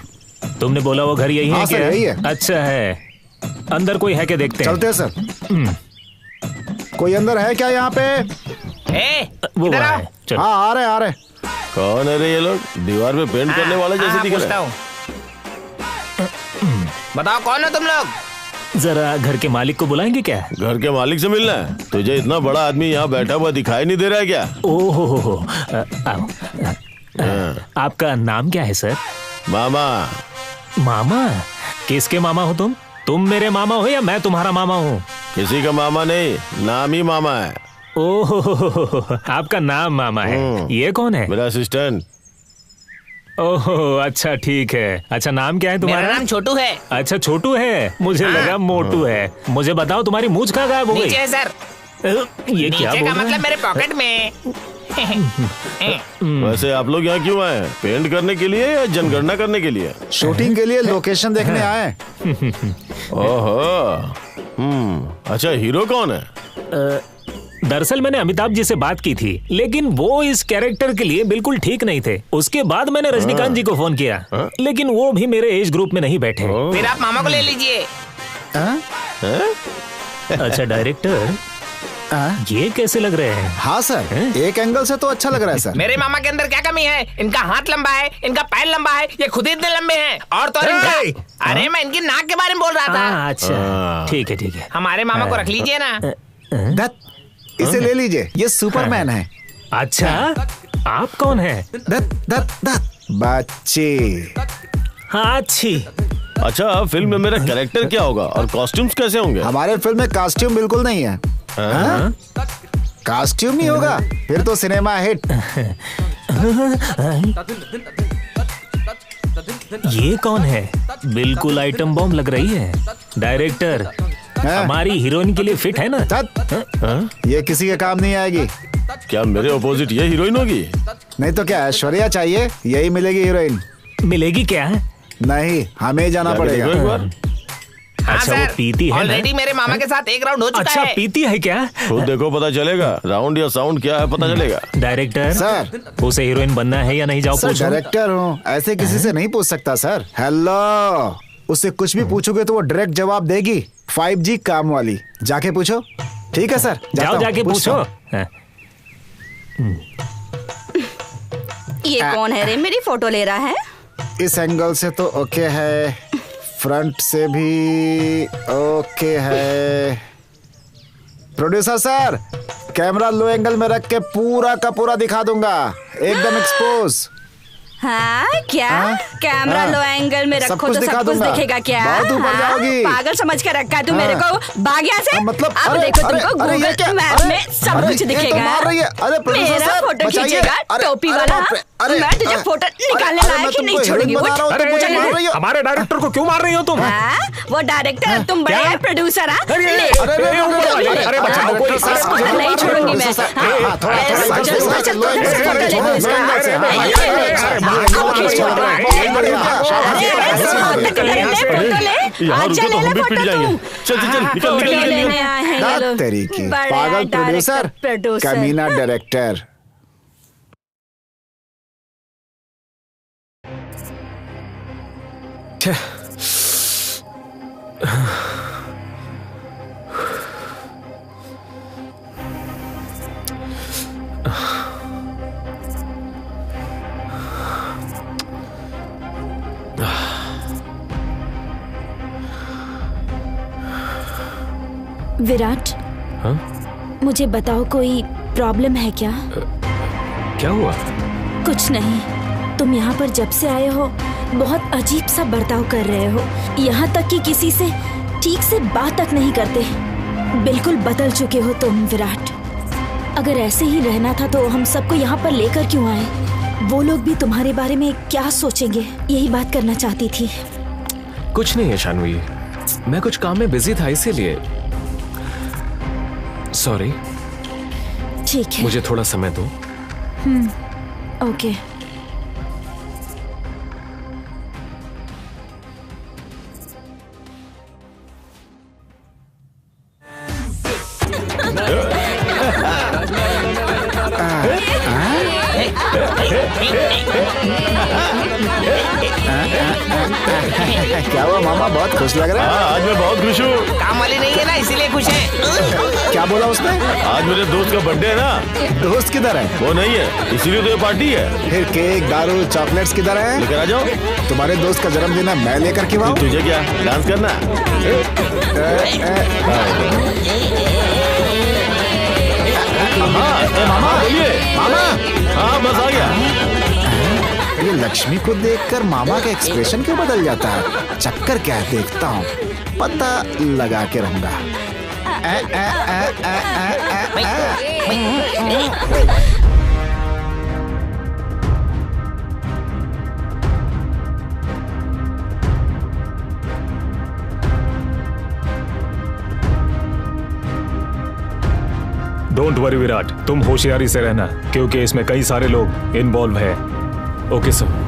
तुमने बोला वो घर यही हाँ है सर, क्या? यही है। अच्छा है, अंदर कोई है क्या देखते हैं। चलते हैं सर। कोई अंदर है क्या यहाँ पे? वो इधर वहाँ आओ। है, चलो। हाँ आ रहे। कौन है रे ये लोग? दीवार पे पेंट करने वाले जैसे दिख पूछता रहे हूँ। बताओ कौन हो तुम लोग? जरा घर के मालिक को बुलाएंगे क्या? हैं। घर के मालिक से मिलना है? तुझे इतना बड़ा आदमी यहाँ बैठा हुआ दिखाई नहीं दे रहा है क्या? ओहो हो, आओ। आपका नाम क्या है सर? मामा। मामा? किसके मामा हो तुम? तुम मेरे मामा हो या मैं तुम्हारा मामा हूँ? किसी का मामा नहीं, नाम ही मामा है। ओहो, आपका नाम मामा है। ये कौन है? मेरा असिस्टेंट। ओहो, अच्छा ठीक है। अच्छा नाम क्या है मेरा तुम्हारा? नाम छोटू है। अच्छा छोटू है, मुझे लगा मोटू है। मुझे बताओ तुम्हारी मूंछ कहाँ गायब हो गई? नीचे है सर। ये क्या नीचे बोल का रहा मतलब है? मेरे पॉकेट में। वैसे आप लोग यहाँ क्यों आए? पेंट करने के लिए या जनगणना करने के लिए? शूटिंग के लिए लोकेशन देखने आए। ओहो। अच्छा हीरो कौन है? दरअसल मैंने अमिताभ जी से बात की थी, लेकिन वो इस कैरेक्टर के लिए बिल्कुल ठीक नहीं थे। उसके बाद मैंने रजनीकांत जी को फोन किया, लेकिन वो भी मेरे एज ग्रुप में नहीं बैठे। फिर आप मामा को ले लीजिए। अच्छा डायरेक्टर, ये कैसे लग रहे हैं? हाँ सर, एक एंगल से तो अच्छा लग रहा है सर। मेरे मामा के अंदर क्या कमी है? इनका हाथ लंबा है, इनका पैर लंबा है, ये खुद ही इतने लंबे हैं। और तो और इनका, अरे मैं इनकी नाक के बारे में बोल रहा था। अच्छा ठीक है ठीक है। हमारे मामा को रख लीजिए ना। धत, इसे ले लीजिए, ये सुपरमैन है। अच्छा आप कौन है? धत धत धत बच्चे। हाँ अच्छी। अच्छा फिल्म में मेरा कैरेक्टर क्या होगा और कॉस्ट्यूम्स कैसे होंगे? हमारे फिल्म में कॉस्ट्यूम बिल्कुल नहीं है। हाँ? कॉस्ट्यूम नहीं होगा फिर तो सिनेमा हिट। ये कौन है? बिल्कुल आइटम बॉम्ब लग रही है। डायरेक्टर हमारी हीरोइन के लिए फिट है ना? ये किसी के काम नहीं आएगी। क्या मेरे ऑपोजिट ये हीरोइन होगी? नहीं तो क्या ऐश्वर्या चाहिए? यही मिलेगी हीरोइन। मिलेगी क्या? नहीं, हमें जाना जाके देखो एक पड़ेगा। बार। हाँ अच्छा वो सर, पीती है ना? ऑलरेडी मेरे मामा के साथ एक राउंड हो चुका अच्छा है। पीती है क्या? खुद देखो पता चलेगा। राउंड या साउंड क्या है पता चलेगा। Director sir. उसे हीरोइन बनना है या नहीं? जाओ सर पूछो। डायरेक्टर हूँ, ऐसे किसी से नहीं पूछ सकता सर। हेलो, उससे कुछ भी पूछोगे तो वो डायरेक्ट जवाब देगी। 5G काम वाली। जाके पूछो। ठीक है सर, जाता जाओ हूँ, जाके पूछता पूछो। हूँ। हाँ। ये कौन है रे? मेरी फोटो ले रहा है। इस एंगल से तो ओके है, फ्रंट से भी ओके है। प्रोड्यूसर सर, कैमरा लो एंगल में रख के पूरा का पूरा दिखा दूंगा, एकदम एक्सपोज। हाँ क्या? हाँ? कैमरा हाँ। लो एंगल में सब रखो कुछ तो दिखा सब कुछ दूंगा। दिखेगा क्या? बहुत ऊपर जाओगी। पागल समझ के रखा है तू मेरे हाँ। को। भाग यहाँ से। मतलब अब अरे, देखो अरे, तुमको अरे, ये गूगल क्या? मैप अरे, में सब अरे, कुछ ये तो दिखेगा। मार रही है। अरे, प्रोड्यूसर मेरा साहब, फोटो बचाइए। खींचेगा अरे, टोपी अरे, वाला। बाप रे, अरे, मैं तुझे अरे, फोटो निकालने अरे, लायक मैं ही नहीं तुमको छोड़ूंगी। हीरोइन बना रहा हूँ, तुम मुझे मार रही हो। हमारे डायरेक्टर को क्यों मार रही हो तुम? हाँ, वो डायरेक्टर तुम बड़े क्या? प्रोड्यूसर। अरे, ले। अरे, बचाओ, कोई अरे, नहीं छोड़ूंगी मैं। हाँ, चल, चल, चल, फोटो ले लो यहाँ रुको तो हम भी पिट जाएंगे। चल चल चल निकल निकल निकल निकल। दाद तेरी की पागल प्रोड्यूसर, कमीना डायरेक्टर। विराट, हाँ? मुझे बताओ कोई प्रॉब्लम है क्या? क्या हुआ? कुछ नहीं। तुम यहाँ पर जब से आए हो बहुत अजीब सा बर्ताव कर रहे हो। यहाँ तक कि किसी से ठीक से बात तक नहीं करते। बिल्कुल बदल चुके हो तुम विराट। अगर ऐसे ही रहना था तो हम सबको यहाँ पर लेकर क्यों आए? वो लोग भी तुम्हारे बारे में क्या सोचेंगे, यही बात करना चाहती थी। कुछ नहीं है शानवी, मैं कुछ काम में बिजी था इसीलिए। सॉरी। ठीक है। मुझे थोड़ा समय दो। ओके। क्या हुआ मामा, बहुत खुश लग रहा है? आज मैं बहुत खुश हूँ। काम वाली नहीं है ना, इसीलिए खुश है। क्या बोला उसने? आज मेरे दोस्त का बर्थडे है ना। दोस्त किधर है? वो नहीं है, इसीलिए तो ये पार्टी है। फिर केक, दारू, चॉकलेट्स किधर है? लेकर आ जाओ। तुम्हारे दोस्त का जन्मदिन है, मैं लेकर के आऊं? तुझे क्या डांस करना? मामा बोलिए। मामा, हाँ बस आ गया। ये लक्ष्मी को देखकर मामा का एक्सप्रेशन क्यों बदल जाता है? चक्कर क्या है देखता हूँ, पता लगा के रहूंगा। डोंट वरी विराट, तुम होशियारी से रहना क्योंकि इसमें कई सारे लोग इन्वॉल्व है। Okay sir.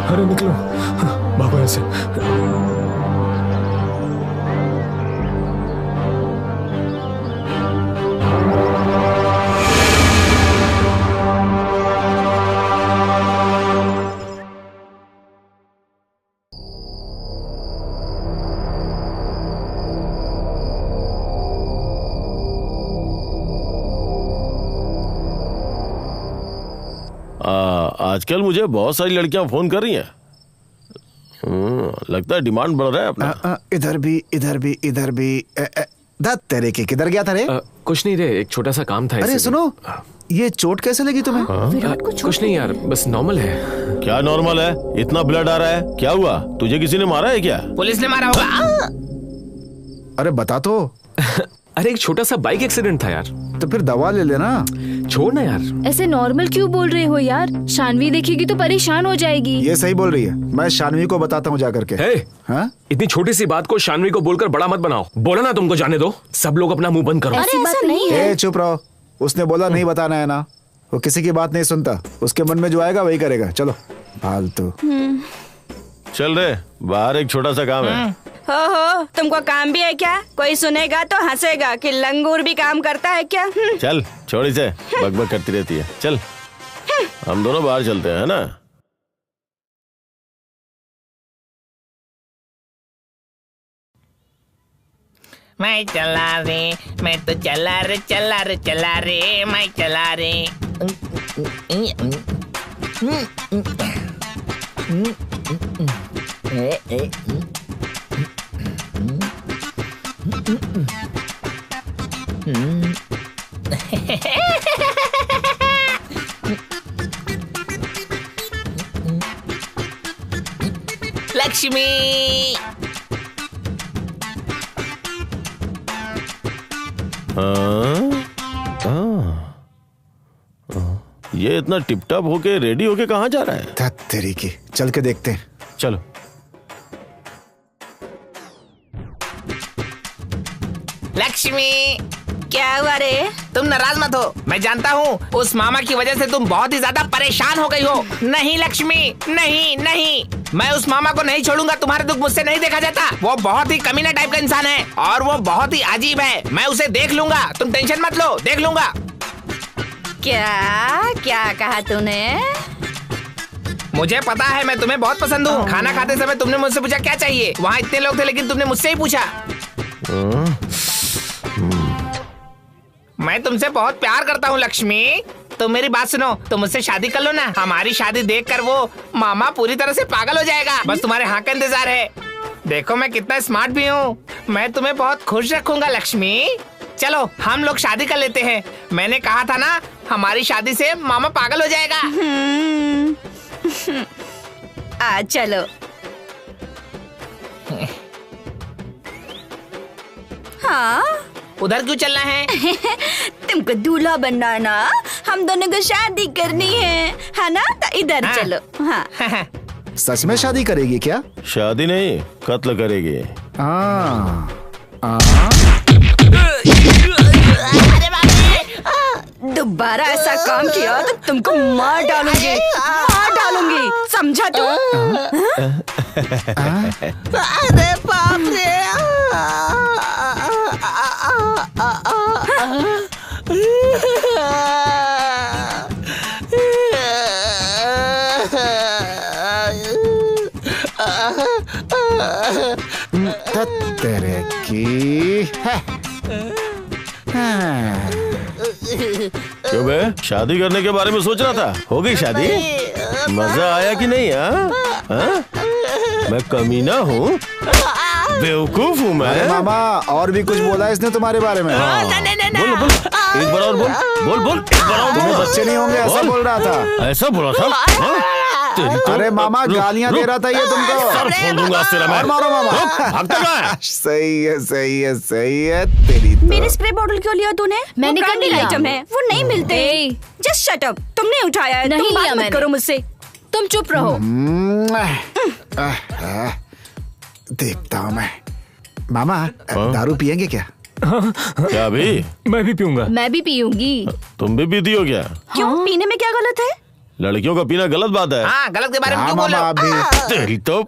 अरे निकलो, भागो यहाँ से। आजकल मुझे बहुत सारी लड़कियां फोन कर रही हैं। लगता है डिमांड बढ़ रहा है अपना। इधर भी तेरे के किधर गया था रे? कुछ नहीं रे, एक छोटा सा काम था। अरे सुनो, ये चोट कैसे लगी तुम्हें? कुछ नहीं यार, बस नॉर्मल है। क्या नॉर्मल है? इतना ब्लड आ रहा है, क्या हुआ? तुझे किसी ने मारा है क्या? पुलिस ने मारा होगा। अरे बता तो। अरे एक छोटा सा बाइक एक्सीडेंट था यार। तो फिर दवा ले लेना। छोड़ ना यार। ऐसे नॉर्मल क्यों बोल रहे हो यार? शानवी देखेगी तो परेशान हो जाएगी। ये सही बोल रही है, मैं शानवी को बताता हूँ जाकर के। हाँ? इतनी छोटी सी बात को शानवी को बोलकर बड़ा मत बनाओ। बोला ना तुमको जाने दो। सब लोग अपना मुंह बंद करो। अरे ऐसा नहीं है। चुप रहो। उसने बोला नहीं बताना है ना। वो किसी की बात नहीं सुनता, उसके मन में जो आएगा वही करेगा। चलो फालतू। चल रे, बाहर एक छोटा सा काम है। हो तुमको काम भी है क्या? कोई सुनेगा तो हंसेगा कि लंगूर भी काम करता है क्या? चल छोड़ इसे, बकबक करती रहती है। चल हम दोनों बाहर चलते हैं, है ना? मैं चला रे, मैं तो चला रे, चला रे, चला रे, मैं चला रे। लक्ष्मी, ये इतना टिपटॉप होके रेडी होके कहाँ जा रहा है? तेरी की, चल के देखते हैं। चलो। लक्ष्मी, क्या हुआ रे? तुम नाराज मत हो। मैं जानता हूँ उस मामा की वजह से तुम बहुत ही ज्यादा परेशान हो गई हो। नहीं लक्ष्मी, नहीं नहीं, मैं उस मामा को नहीं छोड़ूंगा। तुम्हारे दुख मुझसे नहीं देखा जाता। वो बहुत ही कमीना टाइप का इंसान है और वो बहुत ही अजीब है। मैं उसे देख लूंगा, तुम टेंशन मत लो, देख लूंगा। क्या क्या कहा तूने? मुझे पता है मैं तुम्हें बहुत पसंद हूँ। खाना खाते समय तुमने मुझसे पूछा क्या चाहिए। वहाँ इतने लोग थे लेकिन तुमने मुझसे ही पूछा। मैं तुमसे बहुत प्यार करता हूँ लक्ष्मी। तुम मेरी बात सुनो, तुम मुझसे शादी कर लो ना। हमारी शादी देखकर वो मामा पूरी तरह से पागल हो जाएगा। बस तुम्हारे हाँ का इंतजार है। देखो मैं कितना स्मार्ट भी हूँ। मैं तुम्हें बहुत खुश रखूंगा लक्ष्मी। चलो हम लोग शादी कर लेते हैं। मैंने कहा था ना, हमारी शादी से मामा पागल हो जाएगा। चलो। हाँ, उधर क्यों चलना है? तुमको दूल्हा बनना है ना, हम दोनों को शादी करनी है ना? तो इधर चलो। हाँ। सच में शादी करेगी क्या? शादी नहीं, कत्ल करेगी। दोबारा ऐसा काम किया तो तुमको मार डालूंगी, मार डालूंगी, समझा तू? अरे बाप रे। तेरे की क्यों बे, शादी करने के बारे में सोच रहा था? हो गई शादी? मजा आया कि नहीं? हाँ? मैं कमीना हूँ, बेवकूफ हूँ मैं। मामा और भी कुछ बोला इसने तुम्हारे बारे में? बोल बोल, एक बार और बोल, बोल बोल, एक बार और बोल। बच्चे नहीं होंगे ऐसा बोल रहा था। ऐसा बोला था? अरे मामा गालियाँ दे रहा था ये तुमको। सर फोड़ दूंगा तेरा मैं। मारो मामा। भागता कहाँ है? सही है, सही है, सही है तेरी तो। मेरे स्प्रे बॉटल क्यों लिया तूने? मैंने कब लिया? आइटम है, वो नहीं मिलते। Just shut up. तुमने उठाया है, नहीं तुम बात लिया मत मैंने। करो मुझसे। तुम चुप रहो। देखता हूँ मैं। मामा दारू पियेंगे क्या? क्या अभी? मैं भी पीऊंगा। मैं भी पीऊंगी। तुम भी पीती हो क्या? क्यों? पीने में क्या गलत है? लड़कियों का पीना गलत बात है। हाँ, गलत के बारे में क्यों बोल रहे हो? तेरी तो।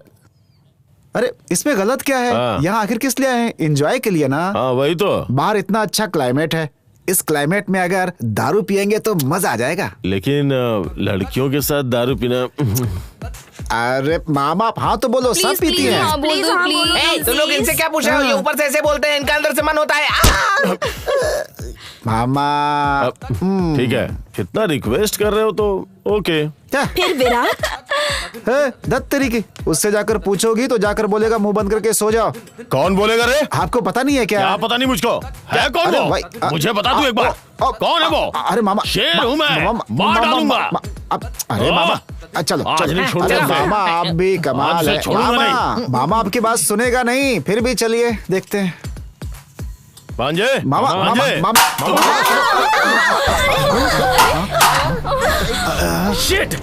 अरे इसमें गलत क्या है? यहाँ आखिर किस लिए आए? एंजॉय के लिए ना। हाँ वही तो। बाहर इतना अच्छा क्लाइमेट है, इस क्लाइमेट में अगर दारू पियेंगे तो मजा आ जाएगा। लेकिन लड़कियों के साथ दारू पीना। अरे मामा हाँ तो बोलो, सब पीती हैं। हाँ, बोल दो प्लीज। तुम लोग इनसे क्या पूछ रहे हो? ये ऊपर से ऐसे बोलते हैं, इनका अंदर से मन होता है। मामा ठीक है, इतना रिक्वेस्ट कर रहे हो तो ओके। फिर विराट दत्त तेरी की, उससे जाकर पूछोगी तो जाकर बोलेगा मुंह बंद करके सो जाओ। कौन बोलेगा रे? आपको पता नहीं है क्या? क्या पता नहीं मुझको? है कौन अरे वो? भाई, मुझे बता तू एक बार, कौन है वो? अरे मामा, शेर हूँ मैं, मार डालूंगा। अरे मामा, चलो आज नहीं छोड़ूंगा अरे मैं। मामा आप भी कमाल आज से है। छोड़ूंगा मामा मामा आपकी बात सुनेगा नहीं, फिर भी चलिए देखते हैं। भांजे, मामा मामा भांजे। मामा शिट!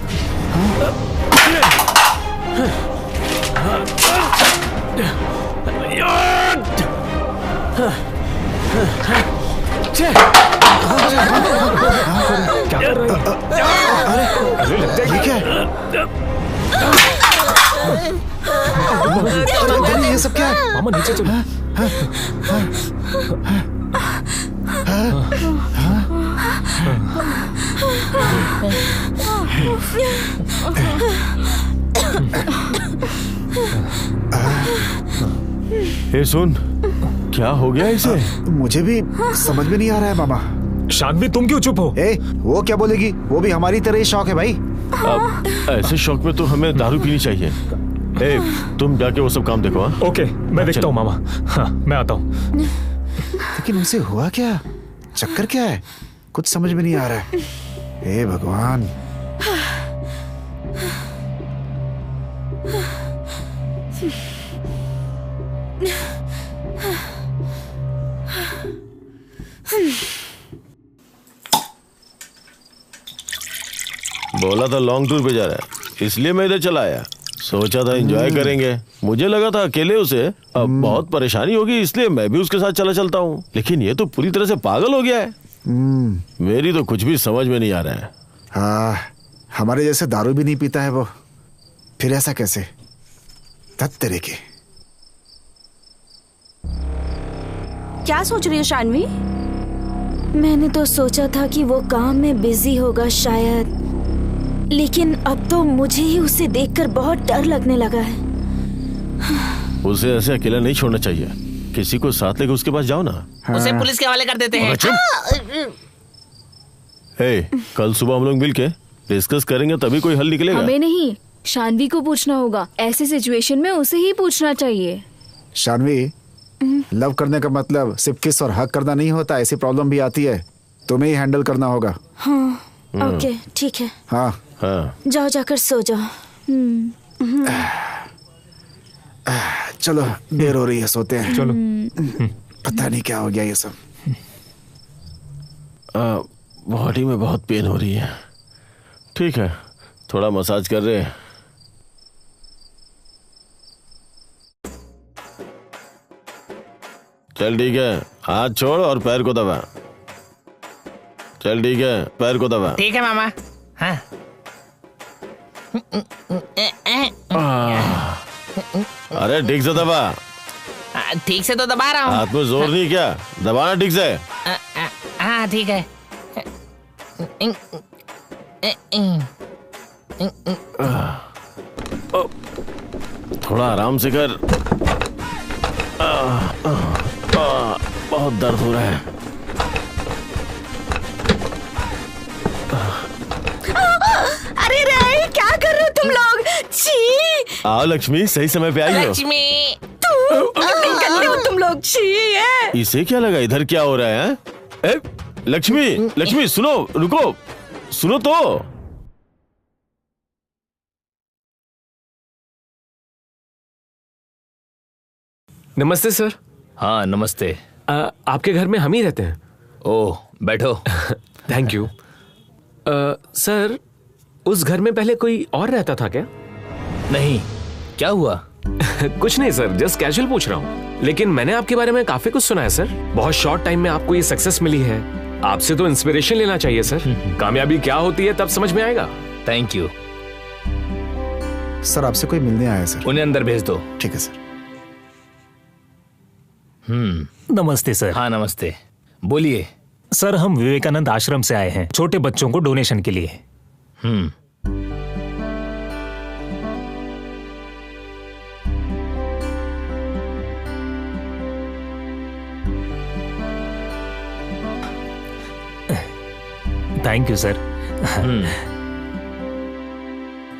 क्या कर रहे हो? अरे लगता है ठीक है। अरे ये सब क्या है? मामा नीचे चलो। ए सुन, क्या हो गया इसे? मुझे भी समझ में नहीं आ रहा है मामा। शानवी तुम क्यों चुप हो? वो क्या बोलेगी? वो भी हमारी तरह ही शौक है भाई। अब ऐसे शौक में तो हमें दारू पीनी चाहिए। ए, तुम जाके वो सब काम देखो। हाँ? ओके, मैं देखता हूँ मामा। हाँ, मैं आता हूँ। लेकिन उनसे हुआ क्या? चक्कर क्या है? कुछ समझ में नहीं आ रहा है। हे भगवान। बोला था लॉन्ग टूर पे जा रहा है, इसलिए मैं इधर चला आया। सोचा था एंजॉय करेंगे। मुझे लगा था अकेले उसे अब बहुत परेशानी होगी, इसलिए मैं भी उसके साथ चला चलता हूँ। लेकिन ये तो पूरी तरह से पागल हो गया है। मेरी तो कुछ भी समझ में नहीं आ रहा है। हाँ, हमारे जैसे दारू भी नहीं पीता है वो, फिर ऐसा कैसे? तत् तेरे के। क्या सोच रही हो शानवी? मैंने तो सोचा था कि वो काम में बिजी होगा शायद, लेकिन अब तो मुझे ही उसे देखकर बहुत डर लगने लगा है। उसे ऐसे अकेला नहीं छोड़ना चाहिए, किसी को साथ लेकर उसके पास जाओ ना। उसे पुलिस के हवाले कर देते हैं। कल सुबह हम लोग मिलके डिस्कस करेंगे, तभी कोई हल निकलेगा। हमें नहीं, शानवी को पूछना होगा। ऐसी सिचुएशन में उसे ही पूछना चाहिए। शानवी, लव करने का मतलब सिर्फ किस और हक करना नहीं होता। ऐसी प्रॉब्लम भी आती है, तुम्हें ही हैंडल करना होगा। हाँ, ओके, ठीक है। हाँ हाँ, जाओ जाकर सो जाओ। चलो, देर हो रही है, सोते हैं। चलो। पता नहीं क्या हो गया ये सब। बॉडी में बहुत पेन हो रही है। ठीक है, थोड़ा मसाज कर रहे हैं। चल ठीक है, हाथ छोड़ और पैर को दबा। चल ठीक है, पैर को दबा। ठीक है मामा। हाँ। अरे ठीक से दबा। ठीक से तो दबा रहा हूँ। हाथ में जोर नहीं, क्या दबाना ठीक से। हाँ ठीक है। थोड़ा आराम से कर। बहुत दर्द हो रहा है। अरे रे, क्या कर रहे हो तुम लोग? छी! आओ लक्ष्मी, सही समय पे आई हो। लक्ष्मी, कितने गंदे हो तुम लोग। छी है। इसे क्या लगा इधर क्या हो रहा है? ए, लक्ष्मी, लक्ष्मी सुनो, रुको, सुनो तो। नमस्ते सर। हाँ नमस्ते। आपके घर में हम ही रहते हैं। ओह, बैठो। Thank you. सर, उस घर में पहले कोई और रहता था क्या? नहीं, क्या हुआ? कुछ नहीं सर, जस्ट कैजुअल पूछ रहा हूँ। लेकिन मैंने आपके बारे में काफी कुछ सुना है सर। बहुत शॉर्ट टाइम में आपको ये सक्सेस मिली है। आपसे तो इंस्पिरेशन लेना चाहिए सर। कामयाबी क्या होती है तब समझ में आएगा। Thank you. सर, आपसे कोई मिलने आया है सर। उन्हें अंदर भेज दो। ठीक है सर। नमस्ते सर। हाँ नमस्ते, बोलिए। सर, हम विवेकानंद आश्रम से आए हैं छोटे बच्चों को डोनेशन के लिए। Thank you sir.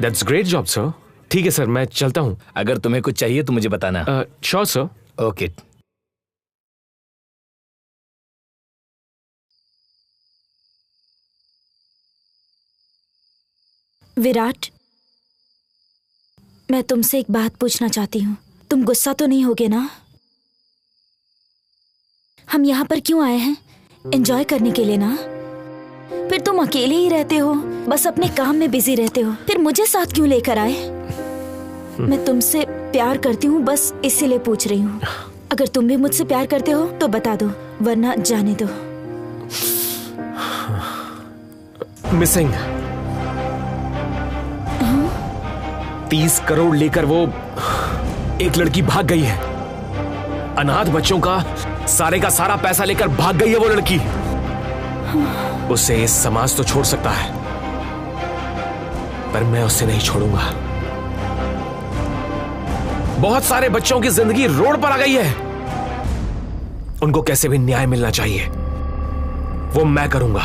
That's great job sir. ठीक है सर, मैं चलता हूँ। अगर तुम्हें कुछ चाहिए तो मुझे बताना। Sure sir. ओके। विराट, मैं तुमसे एक बात पूछना चाहती हूँ। तुम गुस्सा तो नहीं होगे ना? हम यहाँ पर क्यों आए हैं? एंजॉय करने के लिए ना? फिर तुम अकेले ही रहते हो, बस अपने काम में बिजी रहते हो, फिर मुझे साथ क्यों लेकर आए? मैं तुमसे प्यार करती हूँ, बस इसीलिए पूछ रही हूँ। अगर तुम भी मुझसे प्यार करते हो तो बता दो, वरना जाने दो। मिसिंग 30 करोड़ लेकर वो एक लड़की भाग गई है। अनाथ बच्चों का सारा पैसा लेकर भाग गई है वो लड़की। उसे इस समाज तो छोड़ सकता है, पर मैं उसे नहीं छोड़ूंगा। बहुत सारे बच्चों की जिंदगी रोड पर आ गई है। उनको कैसे भी न्याय मिलना चाहिए, वो मैं करूंगा।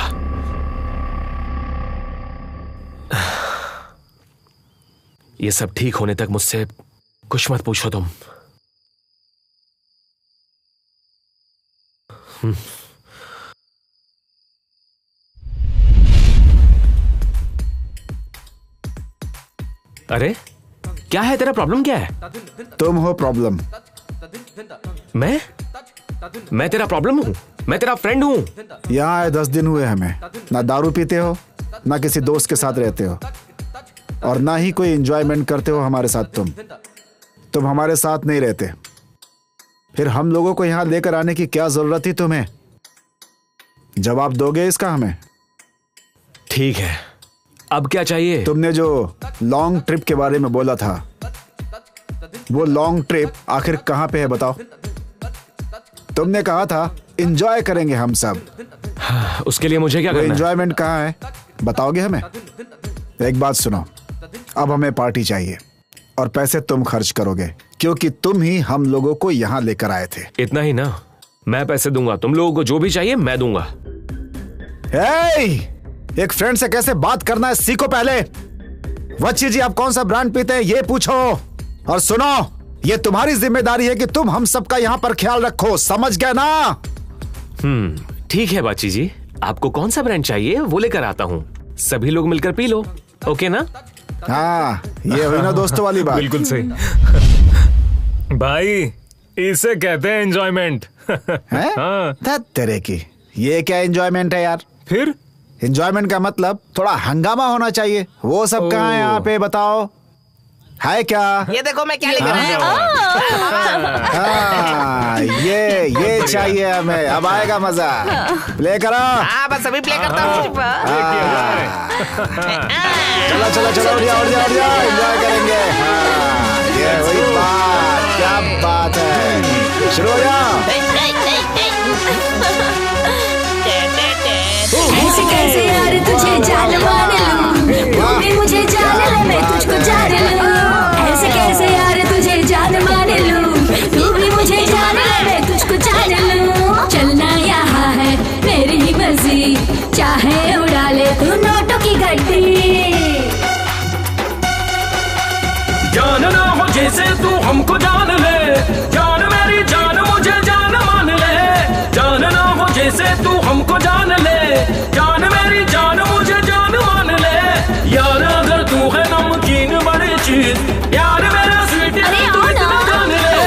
ये सब ठीक होने तक मुझसे कुछ मत पूछो तुम। अरे क्या है तेरा प्रॉब्लम? क्या है? तुम हो प्रॉब्लम। मैं तेरा प्रॉब्लम हूं? मैं तेरा फ्रेंड हूं। यहाँ आए 10 दिन हुए हमें। ना दारू पीते हो, ना किसी दोस्त के साथ रहते हो, और ना ही कोई एंजॉयमेंट करते हो हमारे साथ। तुम हमारे साथ नहीं रहते, फिर हम लोगों को यहाँ लेकर आने की क्या जरूरत थी तुम्हें? जवाब दोगे इसका हमें? ठीक है, अब क्या चाहिए? तुमने जो लॉन्ग ट्रिप के बारे में बोला था, वो लॉन्ग ट्रिप आखिर कहाँ पे है बताओ? तुमने कहा था एंजॉय करेंगे हम सब। उसके लिए मुझे क्या करना है? एंजॉयमेंट कहाँ है बताओगे हमें? एक बात सुनो, अब हमें पार्टी चाहिए और पैसे तुम खर्च करोगे, क्योंकि तुम ही हम लोगों को यहाँ लेकर आए थे। इतना ही ना? मैं पैसे दूंगा, तुम लोगों को जो भी चाहिए मैं दूंगा। एक फ्रेंड से कैसे बात करना है सीखो पहले। वच्ची जी, आप कौन सा ब्रांड पीते हैं ये पूछो। और सुनो, ये तुम्हारी जिम्मेदारी है कि तुम हम सबका यहाँ पर ख्याल रखो, समझ गए ना? ठीक है बाची जी, आपको कौन सा ब्रांड चाहिए वो लेकर आता हूँ, सभी लोग मिलकर पी लो। ओके ना? हाँ, ये हुई ना दोस्तों वाली बात। बिल्कुल सही। भाई, इसे कहते हैं एंजॉयमेंट। हाँ, तेरे की ये क्या एंजॉयमेंट है यार? फिर एंजॉयमेंट का मतलब थोड़ा हंगामा होना चाहिए। वो सब कहाँ है यहाँ पे बताओ? है क्या? ये देखो मैं क्या लेकर आया हूँ। ये चाहिए हमें। अब आएगा मजा। प्ले करो। हाँ, बस अभी प्ले करता हूँ। चलो उठ जाओ, एंजॉय करेंगे। ये वही बात, क्या बात है। शुरू हो जाओ। ऐसे कैसे यार तुझे जान मान लूं, तू भी मुझे जान ले, मैं तुझको जान लूं। ऐसे कैसे यार तुझे जान मान लूं, तू भी मुझे जान ले, मैं तुझको जान लूं। चलना यहाँ है मेरी ही मर्जी, चाहे उड़ा ले तू नोटों की गड्डी। जानना हो जैसे तू हमको जान ले, जान मेरी जान मुझे जान मान ले। जानना हो जैसे तू हमको जान ले, जान मेरी जान मुझे जान मान ले। यार अगर तू है नमकीन बड़ी चीज, यार मेरा स्वीट तू इतना जान ले।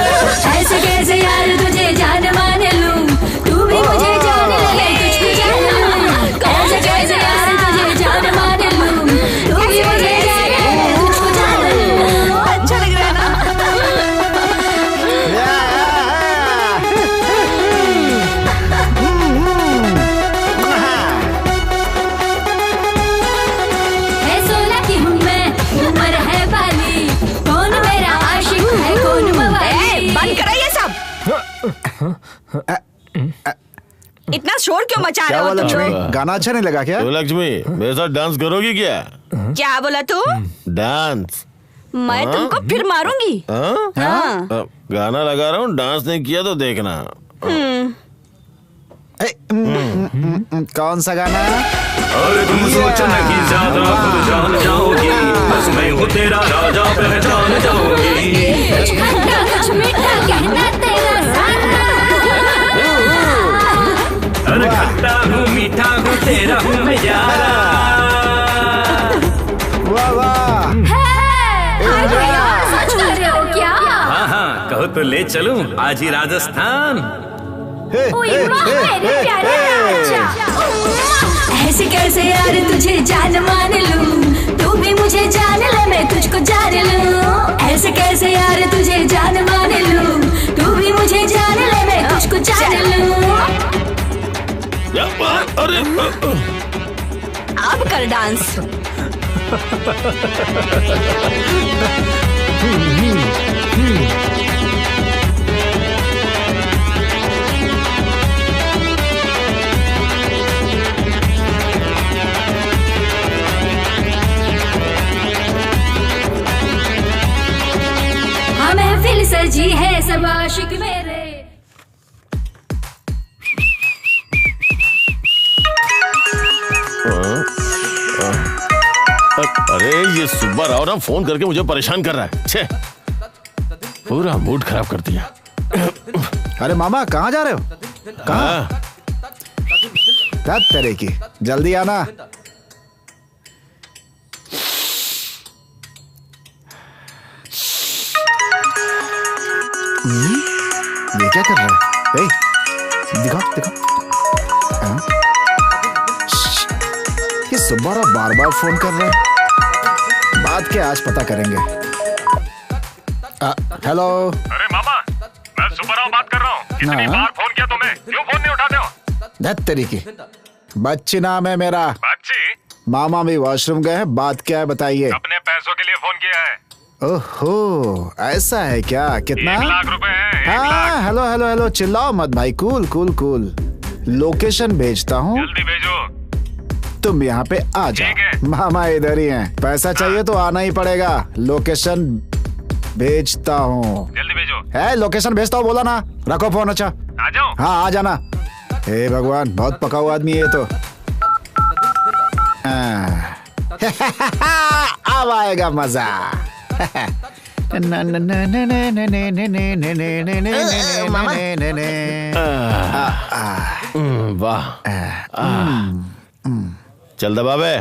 ऐसे कैसे यार तुझे जान मान लूं, तू भी मुझे जान ले, तुझको जान लूं। ऐसे कैसे यार तुझे जान मान लूं, तू भी मुझे जान ले, तुझको जान लूं। अच्छा लग रहा है ना? है 16 की हूँ मैं, उम्र है बाली, कौन मेरा आशिक है कौन मवाली। बंद करो ये सब। इतना शोर क्यों मचा रहे हो तुम लोग? गाना अच्छा नहीं लगा क्या? तो लक्ष्मी, मेरे साथ डांस करोगी क्या? क्या बोला तू? डांस। मैं तुमको फिर मारूंगी। गाना लगा रहा हूँ, डांस नहीं किया तो देखना। कौन सा गाना? अरे तुम सोचना कि ज्यादा खुद जान जाओगी, बस मैं हूँ तेरा राजा पहचान जाओगी। अरे खट्टा हूँ मीठा हूँ तेरा हूँ मैं यारा। वाह वाह, सच कर रहे हो क्या? हाँ हाँ, कहो तो ले चलूं आज ही राजस्थान। ऐसे कैसे यार तुझे जान मान लूं, तू भी मुझे जान ले मैं तुझको जान लूं। ऐसे कैसे यार तुझे जान मान लूं, तू भी मुझे जान ले मैं तुझको जान लूं। अरे अब कर डांस। महफिल सजी है सब आशिक मेरे। अरे ये सुब्बा राव ना फोन करके मुझे परेशान कर रहा है। छे, पूरा मूड खराब कर दिया। अरे मामा कहाँ जा रहे हो? कहाँ? तेरे की जल्दी आना। ये क्या कर रहा है? दिखाओ दिखाओ। ये सुब्बाराव बार बार फोन कर रहे हैं। बात क्या आज पता करेंगे। हेलो। अरे मामा, मैं सुब्बाराव बात कर रहा हूँ। कितनी बार फोन किया तुम्हें, क्यों फोन नहीं उठाते हो? धत तेरी की, बच्ची नाम है मेरा। बच्ची? मामा भी वॉशरूम गए हैं। बात क्या है बताइए। अपने पैसों के लिए फोन किया है। ओहो, ऐसा है क्या? कितना? 1 लाख रुपए है। 1 हाँ, लाख। हेलो हेलो हेलो, चिल्लाओ मत भाई। कूल कूल कूल, लोकेशन भेजता हूँ, जल्दी भेजो। तुम यहाँ पे आ जाओ। मामा इधर ही हैं। पैसा चाहिए तो आना ही पड़ेगा। लोकेशन भेजता हूँ। जल्दी भेजो। है लोकेशन भेजता हूँ, बोला ना। रखो फोन। अच्छा आ जाओ। हाँ आ जाना। हे भगवान, बहुत पका हुआ आदमी है ये तो। अब आएगा मजा। वाह, चल दबावे।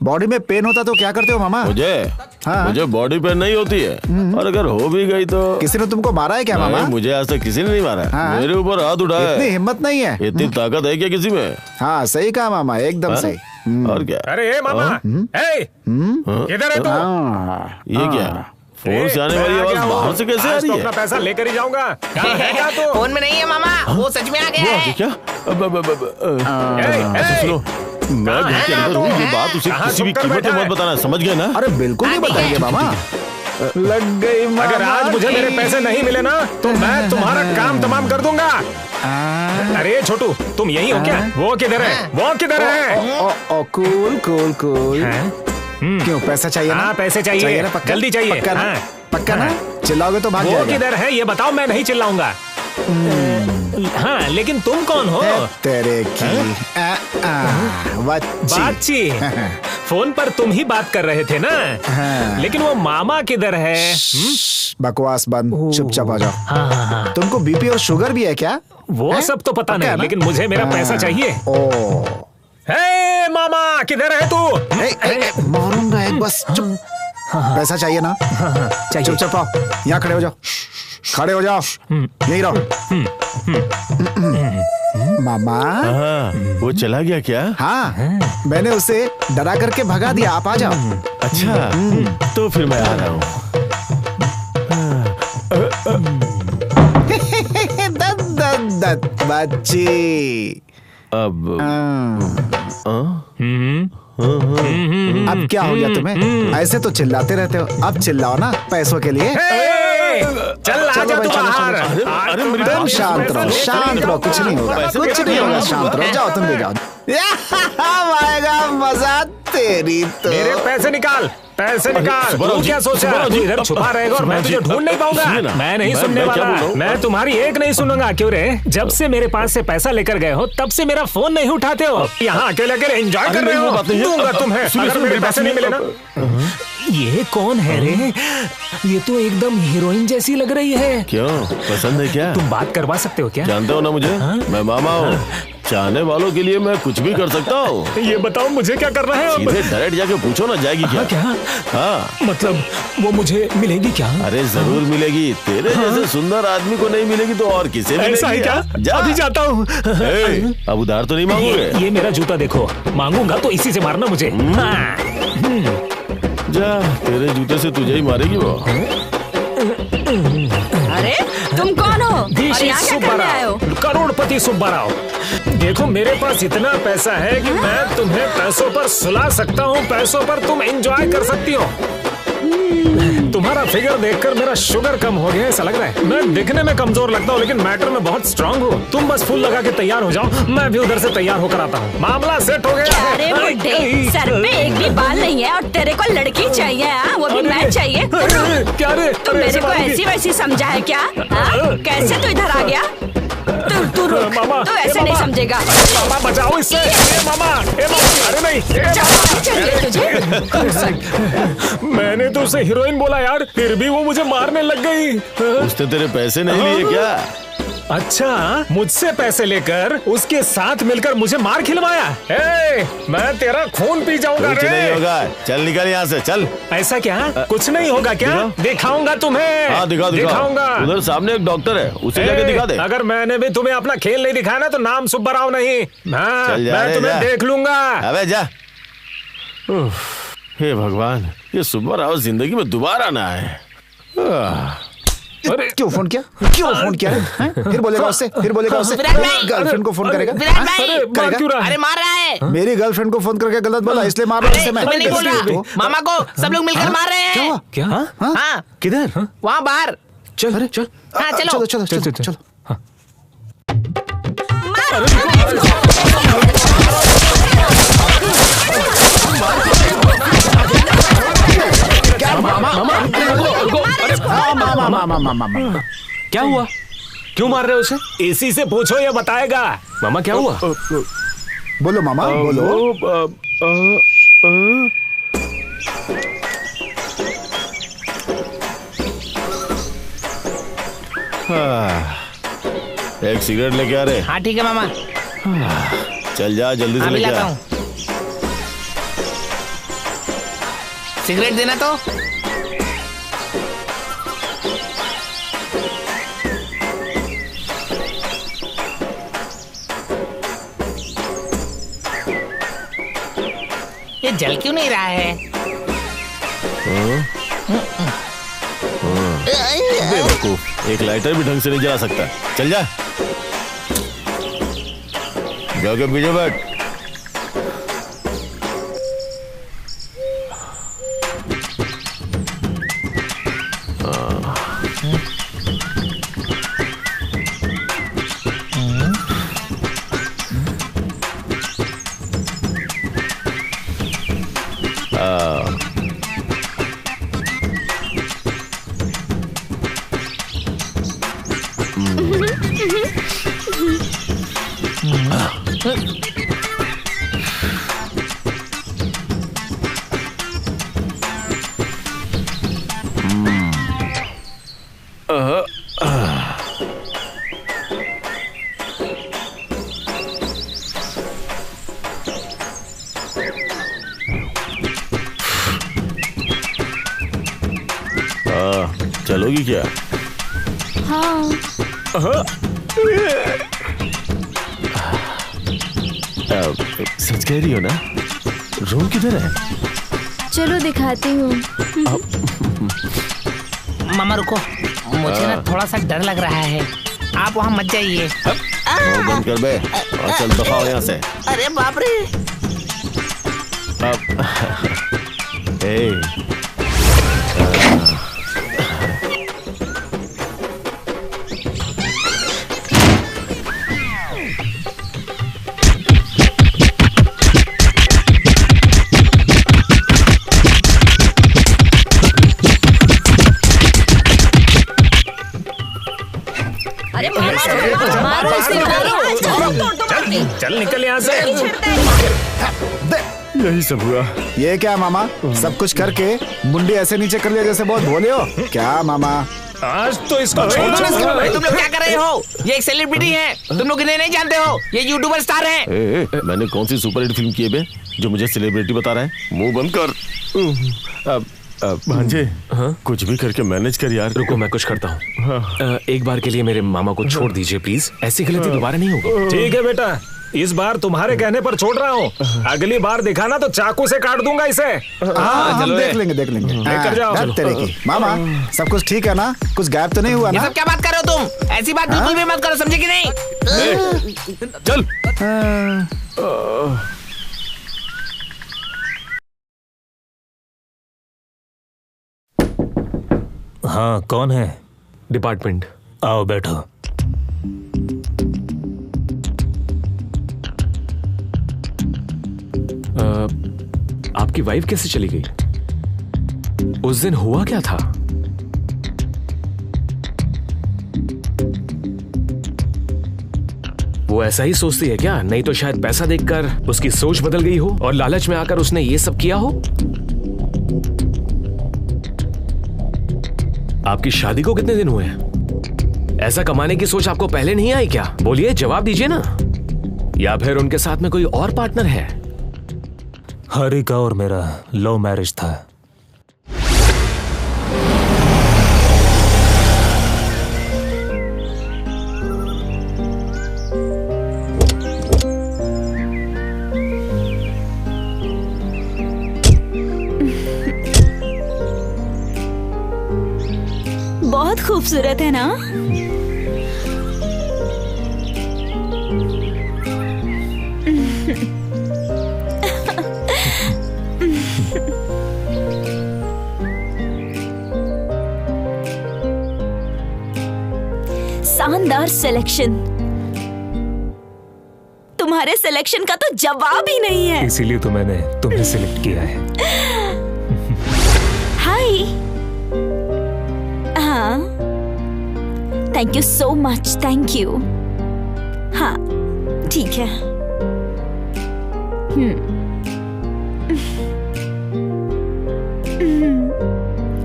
बॉडी में पेन होता तो क्या करते हो मामा? मुझे बॉडी पेन नहीं होती है, और अगर हो भी गई तो। किसी ने तुमको मारा है क्या मामा? मुझे आज तक किसी ने नहीं मारा। हाँ? मेरे ऊपर हाथ उठाया। इतनी हिम्मत नहीं है। इतनी ताकत है क्या किसी में? हाँ सही कहा मामा, एकदम सही। और क्या? अरे मामा, किधर है तू? ये क्या? फोन से आने वाली आवाज बाहर से कैसे आ रही है? अपना पैसा लेकर ही जाऊंगा। कहाँ है क्या तू? फोन में नहीं है मामा, वो सच में आ गया है। क्या? सुनो, मैं घर के अंदर हूँ। ये बात उसे किसी भी कीमत में मत बताना, समझ गए ना? अरे बिल्कुल नहीं बताएंगे मामा। लग गई मामा। अगर आज मुझे मेरे पैसे नहीं मिले ना, तो मैं तुम्हारा काम तमाम कर दूंगा। अरे छोटू, तुम यही हो क्या? वो किधर है? वो किधर है? Cool cool cool. क्यों, पैसा चाहिए ना? पैसे चाहिए ना? जल्दी चाहिए। पक्का ना? चिल्लाओगे तो भाग जाएगा। वो किधधर है ये बताओ, मैं नहीं चिल्लाऊंगा। हाँ, लेकिन तुम कौन हो? तेरे की बातची। फोन पर तुम ही बात कर रहे थे ना? लेकिन वो मामा किधर है? बकवास बंद, चुपचाप आ जाओ। तुमको बीपी और शुगर भी है क्या? वो सब तो पता नहीं, लेकिन मुझे मेरा पैसा चाहिए। हे मामा, किधर है तू? मारूंगा एक, बस चुप। पैसा चाहिए ना? चुपचाप आओ, यहाँ खड़े हो जाओ। खड़े हो जाओ, यही रहो। मामा, वो चला गया क्या? हाँ, मैंने उसे डरा करके भगा दिया। आप आ जाओ। अच्छा, तो फिर मैं आ रहा हूँ। बच्ची, अब क्या हो गया तुम्हें? ऐसे तो चिल्लाते रहते हो, अब चिल्लाओ ना पैसों के लिए। चलो तुम शांत रहो, शांत रहो, कुछ नहीं होगा, कुछ नहीं होगा, शांत रहो। जाओ, तुम भी जाओ। आएगा मजा तेरी तो मेरे पैसे निकाल, पैसे निकाल। तू क्या सोचा तू इधर छुपा रहेगा और मैं तुझे ढूंढ नहीं पाऊंगा? मैं नहीं सुनने वाला, मैं तुम्हारी एक नहीं सुनूंगा। क्यों रे? जब से मेरे पास से पैसा लेकर गए हो तब से मेरा फोन नहीं उठाते हो। यहाँ अकेले अकेले एंजॉय कर रहे हो। दूंगा तुम्हें अगर मेरे पैसे नहीं मिले ना। ये कौन है रे? ये तो एकदम हीरोइन जैसी लग रही है। क्यों, पसंद है क्या? तुम बात करवा सकते हो क्या? जानते हो ना मुझे, मैं मामा हूँ। चाहने वालों के लिए मैं कुछ भी कर सकता हूँ। ये बताओ मुझे क्या करना है? सीधे डायरेक्ट जाके पूछो ना, जाएगी क्या? क्या? हाँ, मतलब वो मुझे मिलेगी क्या? अरे जरूर मिलेगी। तेरे जैसे सुंदर आदमी को नहीं मिलेगी तो और किसे मिलेगी? ऐसा है क्या? जा। अभी जाता हूँ। अब उधार तो नहीं मांगोगे? ये मेरा जूता देखो, मांगूंगा तो इसी से मारना मुझे। जा, तेरे जूते से तुझे ही मारेगी वो। अरे तुम कौन हो और यहाँ क्या करने आए हो? करोड़पति सुब्बा राव। देखो मेरे पास इतना पैसा है कि मैं तुम्हें पैसों पर सुला सकता हूँ, पैसों पर तुम एंजॉय कर सकती हो। तुम्हारा फिगर देखकर मेरा शुगर कम हो गया ऐसा लग रहा है। मैं दिखने में कमजोर लगता हूँ लेकिन मैटर में बहुत स्ट्रांग हूँ। तुम बस फूल लगा के तैयार हो जाओ, मैं भी उधर से तैयार होकर आता हूँ। मामला सेट हो गया है। अरे बुड्ढे, सर पे एक भी बाल नहीं है और तेरे को लड़की चाहिए? वो भी मैं चाहिए? क्या रे? तुम मेरे को ऐसी वैसी समझा है क्या? कैसे तू इधर आ गया? तू मामा, तू ऐसे नहीं समझेगा। मामा बचाओ इससे। मामा, अरे नहीं, चाहिए तुझे? मैंने तो उसे हीरोइन बोला यार, फिर भी वो मुझे मारने लग गई। उसने तेरे पैसे नहीं लिए क्या? अच्छा, मुझसे पैसे लेकर उसके साथ मिलकर मुझे मार खिलवाया। मैं तेरा खून पी जाऊंगा। कुछ नहीं होगा, चल निकल यहाँ से, चल। ऐसा क्या? कुछ नहीं होगा क्या? दिखाऊंगा तुम्हें। हाँ दिखाऊंगा। उधर सामने एक डॉक्टर है, उसे जाके दिखा दे। अगर मैंने भी तुम्हें अपना खेल नहीं दिखाया ना तो नाम सुब्बा राव नहीं। मैं तुम्हें देख लूंगा। अबे जा। हे भगवान, ये सुब्बा राव जिंदगी में दोबारा ना आए। अरे क्यों फोन किया? क्यों फोन किया है? फिर बोलेगा उससे, फिर बोलेगा उससे। गर्लफ्रेंड को फोन करेगा? अरे मार रहा है। मेरी गर्लफ्रेंड को फोन करके गलत बोला इसलिए मार रहा हूँ मैं। नहीं बोल रहा। मामा को सब लोग मिलकर मार रहे हैं। क्या? हाँ, किधर? वहाँ बाहर। चल चल। हाँ चलो चलो चलो चलो चलो। मामा क्या हुआ? क्यों मार रहे हो उसे? इसी से पूछो ये बताएगा। मामा क्या हुआ? बोलो मामा, बोलो। एक सिगरेट लेके आ रहे? हाँ ठीक है मामा। चल जा, जल्दी से लेके आ। सिगरेट देना तो। ये जल क्यों नहीं रहा है? बेवकूफ, एक लाइटर भी ढंग से नहीं जला सकता। चल जा, जाके पीछे बैठ। चलोगी क्या? हाँ। सच कह रही हो ना? रूम किधर है? चलो दिखाती हूँ। मामा रुको, मुझे ना थोड़ा सा डर लग रहा है। आप वहाँ मत जाइए। बंद कर बे और चल दफा यहाँ से। अरे बाप रे। चल निकल यहाँ से। यही सब हुआ। ये क्या मामा, सब कुछ करके मुंडी ऐसे नीचे कर लिया जैसे बहुत भोले हो क्या मामा? आज तो इसको तुम लोग क्या कर रहे हो? ये एक सेलिब्रिटी है, तुम लोग इन्हें नहीं जानते हो, ये यूट्यूबर स्टार है। मैंने कौन सी सुपरहिट फिल्म की है बे जो मुझे सेलिब्रिटी बता रहा है? मुंह बंद कर। भांजे, कुछ भी करके मैनेज कर यार। रुको मैं कुछ करता हूँ। एक बार के लिए मेरे मामा को छोड़ दीजिए प्लीज, ऐसी गलती दोबारा नहीं होगी। ठीक है बेटा, इस बार तुम्हारे कहने पर छोड़ रहा हूँ, अगली बार दिखाना तो चाकू से काट दूंगा इसे। हम देख लेंगे लेकर जाओ। तेरे की मामा, सब कुछ ठीक है ना? कुछ गैप तो नहीं हुआ ये ना? सब क्या बात कर रहे हो तुम? ऐसी बात बिल्कुल भी मत करो, समझे कि नहीं? चल। हाँ, कौन है? डिपार्टमेंट। आओ बैठो। आपकी वाइफ कैसे चली गई? उस दिन हुआ क्या था? वो ऐसा ही सोचती है क्या? नहीं तो शायद पैसा देखकर उसकी सोच बदल गई हो और लालच में आकर उसने ये सब किया हो। आपकी शादी को कितने दिन हुए हैं? ऐसा कमाने की सोच आपको पहले नहीं आई क्या? बोलिए, जवाब दीजिए ना। या फिर उनके साथ में कोई और पार्टनर है? हरि का और मेरा लव मैरिज था। बहुत खूबसूरत है ना? शानदार सिलेक्शन। तुम्हारे सिलेक्शन का तो जवाब ही नहीं है। इसीलिए तो मैंने तुम्हें सिलेक्ट किया है। हाय। हाँ, thank you so much, thank you. हाँ ठीक है।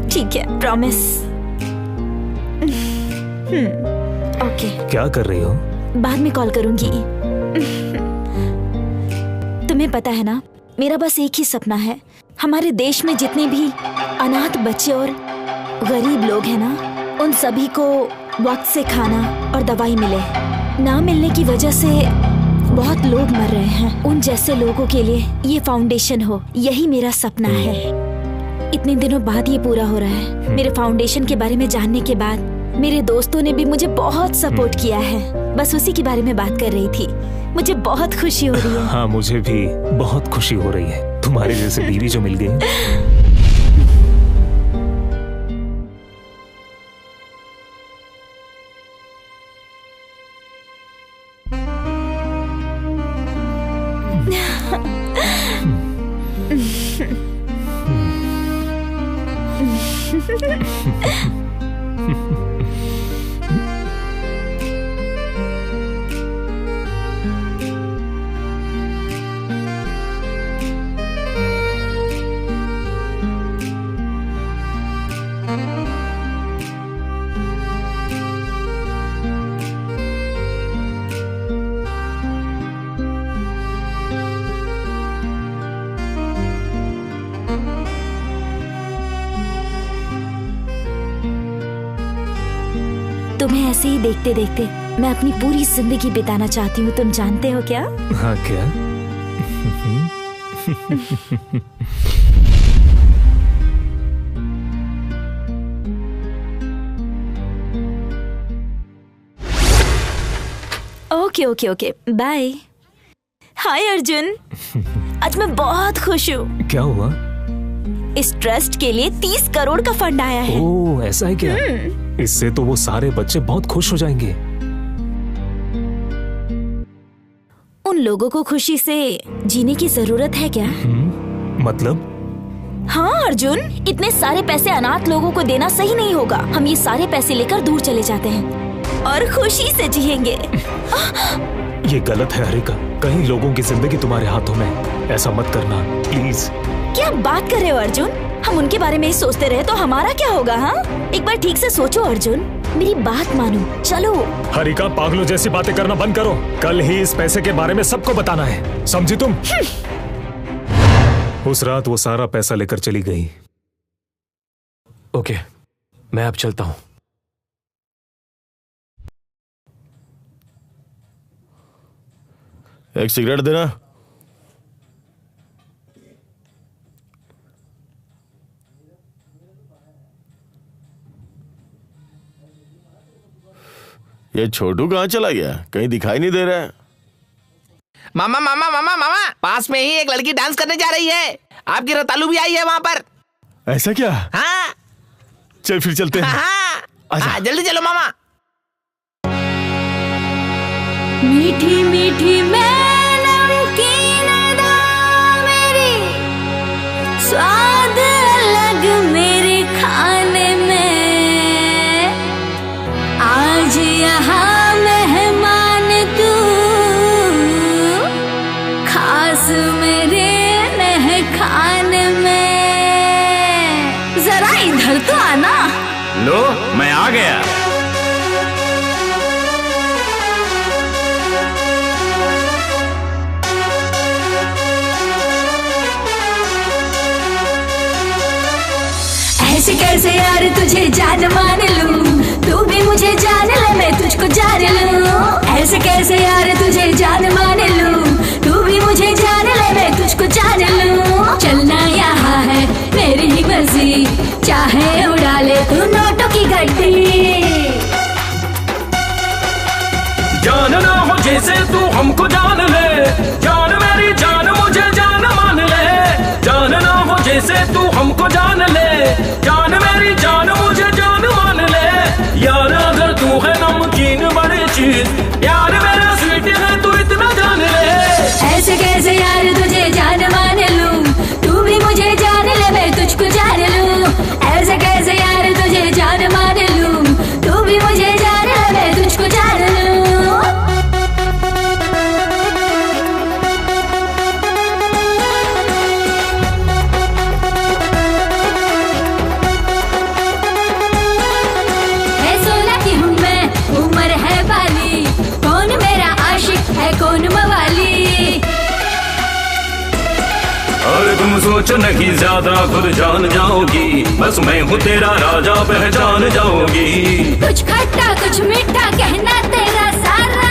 ठीक है, प्रॉमिस। ओके। क्या कर रही हो? बाद में कॉल करूंगी। तुम्हें पता है ना, मेरा बस एक ही सपना है, हमारे देश में जितने भी अनाथ बच्चे और गरीब लोग हैं ना, उन सभी को वक्त से खाना और दवाई मिले। ना मिलने की वजह से बहुत लोग मर रहे हैं। उन जैसे लोगों के लिए ये फाउंडेशन हो, यही मेरा सपना है। इतने दिनों बाद ये पूरा हो रहा है। मेरे फाउंडेशन के बारे में जानने के बाद मेरे दोस्तों ने भी मुझे बहुत सपोर्ट किया है। बस उसी के बारे में बात कर रही थी। मुझे बहुत खुशी हो रही है। हाँ, मुझे भी बहुत खुशी हो रही है, तुम्हारे जैसे बीवी जो मिल गई। तुम्हें ऐसे ही देखते देखते मैं अपनी पूरी जिंदगी बिताना चाहती हूँ, तुम जानते हो क्या? हाँ, क्या? Okay okay okay, bye. Hi Arjun, आज मैं बहुत खुश हूँ। क्या हुआ? इस ट्रस्ट के लिए 30 करोड़ का फंड आया है। ओह, ऐसा है क्या? इससे तो वो सारे बच्चे बहुत खुश हो जाएंगे। उन लोगों को खुशी से जीने की जरूरत है क्या? मतलब? हाँ अर्जुन, इतने सारे पैसे अनाथ लोगों को देना सही नहीं होगा। हम ये सारे पैसे लेकर दूर चले जाते हैं। और खुशी से जिएंगे। ये गलत है हरिका, कई लोगों की जिंदगी तुम्हारे हाथों में, ऐसा मत करना प्लीज। क्या बात कर रहे हो अर्जुन? हम उनके बारे में ही सोचते रहे तो हमारा क्या होगा? हाँ, एक बार ठीक से सोचो अर्जुन, मेरी बात मानो, चलो। हरिका, पागलों जैसी बातें करना बंद करो। कल ही इस पैसे के बारे में सबको बताना है, समझी तुम? उस रात वो सारा पैसा लेकर चली गई। ओके, मैं अब चलता हूं। एक सिगरेट देना। ये छोटू कहाँ चला गया? कहीं दिखाई नहीं दे रहा है। मामा मामा मामा मामा, पास में ही एक लड़की डांस करने जा रही है। आपकी रतालू भी आई है वहाँ पर। ऐसा क्या? हाँ। चल फिर चलते हैं। हाँ, जल्दी चलो मामा। मीठी मीठी मैं नमकीन अदा मेरी, स्वाद अलग मेरे खाने में। आज यहाँ मेहमान तू, खास मेरे खाने में। जरा इधर तो आना। लो, मैं आ गया। ऐसे कैसे यार तुझे जान मान लूं, तू भी मुझे जान ले, मैं तुझको जान लूं। ऐसे कैसे यार तुझे जान मान लूं, तू भी मुझे जान ले, मैं तुझको जान लूं। चलना यहाँ है मेरी ही मर्जी, चाहे उड़ा ले तू नोटों की गड्डी। जानना हो जैसे तू हमको जान ले, जान मेरी जान मुझे जान मान ले। जानना हो जैसे तू हमको जान ले, जान मेरी जान मुझे जान मान ले। यार अगर तू है नमकीन बड़ी चीज, यार मेरा स्वीट है तू इतना जान ले। ऐसे कैसे यार तुझे जान मान लूं, तू भी मुझे जान ले, मैं तुझको जान लूं। ऐसे कैसे यार तुझे जान मान लूं, तू भी मुझे जान ले, मैं तुझको जान लूं। और तुम सोचो नहीं ज्यादा खुद जान जाओगी, बस मैं हूँ तेरा राजा पहचान जाओगी। कुछ खट्टा कुछ मीठा कहना तेरा सारा,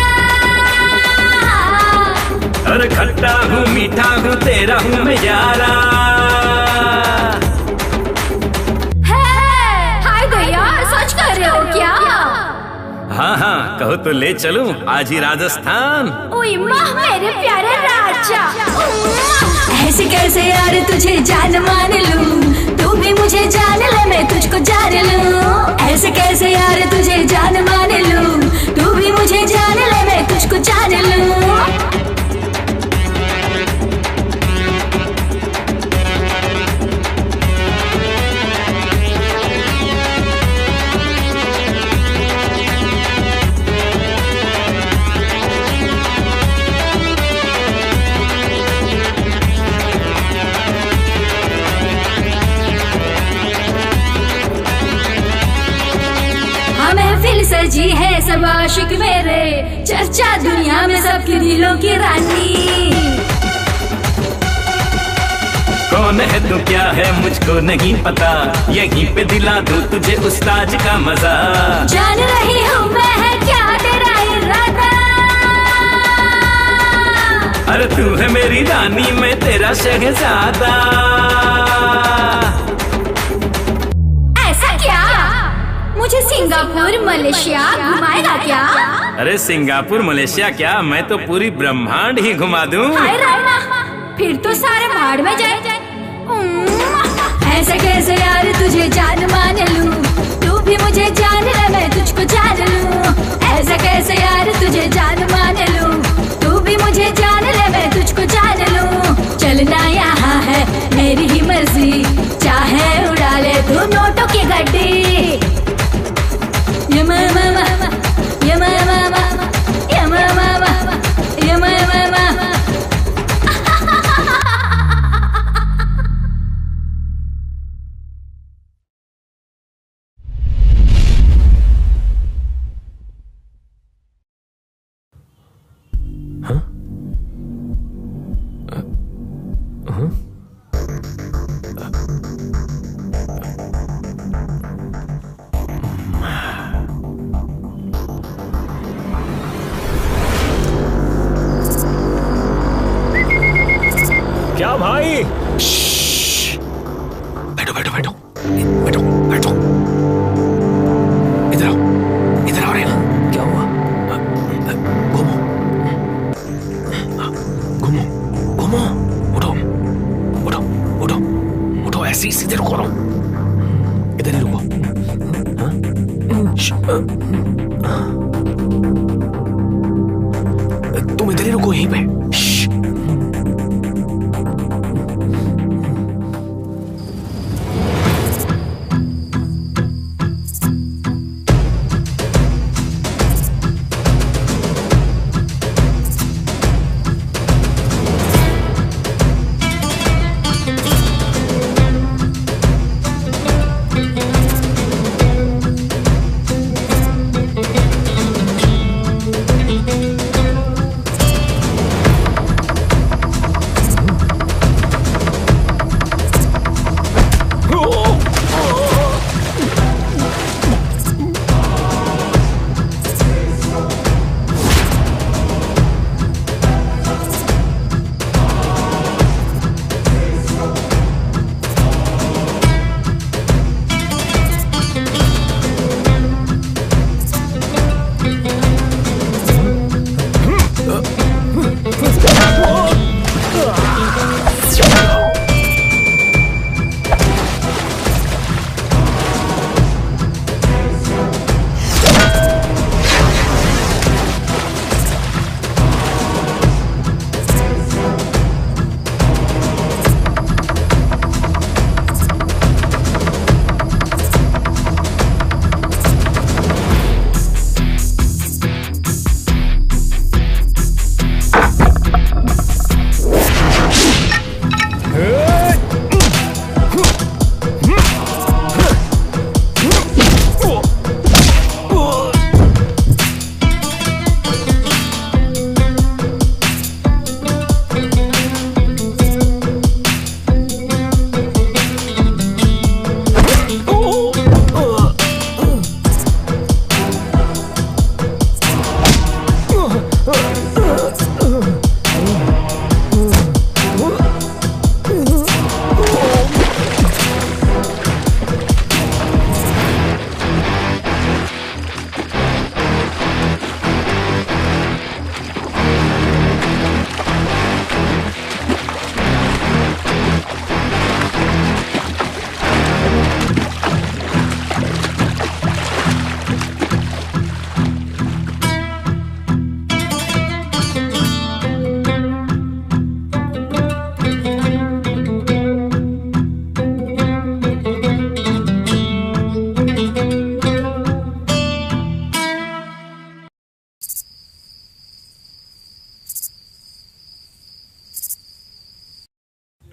अरे खट्टा हूँ मीठा हूँ तेरा हूँ मैं यारा। हाय गया, सच कर रहे हो क्या? हाँ हाँ, कहो तो ले चलूं आज ही राजस्थान। ओए माँ मेरे प्यारे राजा। ऐसे कैसे यार तुझे जान मान लूं, तू भी मुझे जान ले, मैं तुझको जान लूं। ऐसे कैसे यार तुझे जान मान लूं, तू भी मुझे जान ले, मैं तुझको जान लूं। सजी है सब आशिक मेरे, चर्चा दुनिया में सबके दिलों की रानी। कौन है तू क्या है मुझको नहीं पता, यहीं पे दिला दूं तुझे उस ताज का मजा। जान रही हूँ मैं है क्या तेरा इरादा, अरे तू है मेरी रानी मैं तेरा शहजादा। मुझे सिंगापुर मलेशिया घुमाएगा क्या? अरे सिंगापुर मलेशिया क्या, मैं तो पूरी ब्रह्मांड ही घुमा दूं। हाय रामा, फिर तो सारे भाड़ में जाए। ऐसे कैसे यार तुझे जान मान लूं, तू भी मुझे जान ले, मैं तुझको जान लूं। ऐसे कैसे यार तुझे जान मान लूं, तू भी मुझे जान ले, मैं तुझको जान लूं। चलना यहाँ है मेरी ही मर्जी, चाहे उड़ा ले तू नोटों की गड्डी। बैठो बैठो बैठो बैठो बैठो। इधर आओ, इधर आओ रेना। क्या हुआ? घूमो घूमो घूमो। उठो उठो उठो उठो, ऐसे ही सीधे रुको। इधर ही रुको। तुम इधर ही रुको, यहीं पे।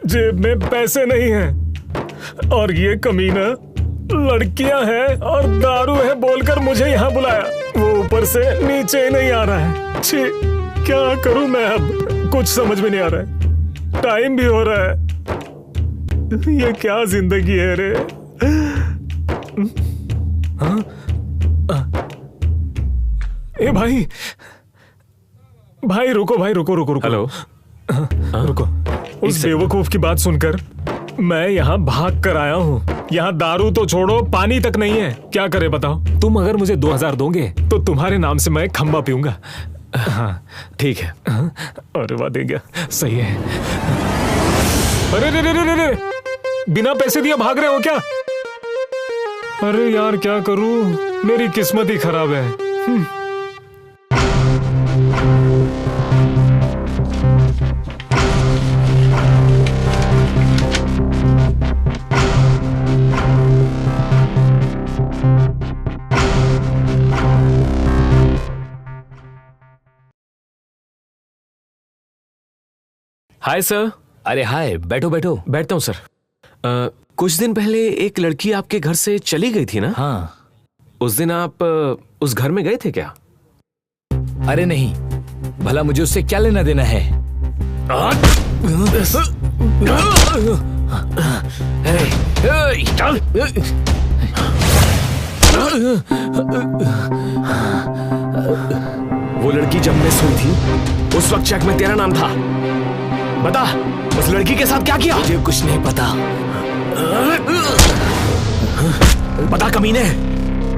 जेब में पैसे नहीं हैं और ये कमीना लड़कियां हैं और दारू है बोलकर मुझे यहाँ बुलाया। वो ऊपर से नीचे ही नहीं आ रहा है। छी, क्या करूं मैं अब? कुछ समझ में नहीं आ रहा है। टाइम भी हो रहा है। ये क्या जिंदगी है रे? हाँ? ए भाई, भाई रुको, भाई रुको रुको रुको। हेलो, रुको। उस बेवकूफ की बात सुनकर मैं यहाँ भाग कर आया हूँ। यहाँ दारू तो छोड़ो, पानी तक नहीं है। क्या करे बताओ? तुम अगर मुझे 2000 दोगे तो तुम्हारे नाम से मैं खंबा पीऊंगा। हाँ ठीक है। अरे वाह, दे गया। सही है। अरे रे रे रे रे, बिना पैसे दिए भाग रहे हो क्या? अरे यार क्या करूं, मेरी किस्मत ही खराब है। Hi sir. अरे हाय, बैठो बैठो। बैठता हूँ सर। कुछ दिन पहले एक लड़की आपके घर से चली गई थी ना? हाँ। उस दिन आप उस घर में गए थे क्या? अरे नहीं, भला मुझे उससे क्या लेना देना है? वो लड़की जब मैं सोई थी उस वक्त चेक में तेरा नाम था। बता, उस लड़की के साथ क्या किया? मुझे कुछ नहीं पता। बता कमीने,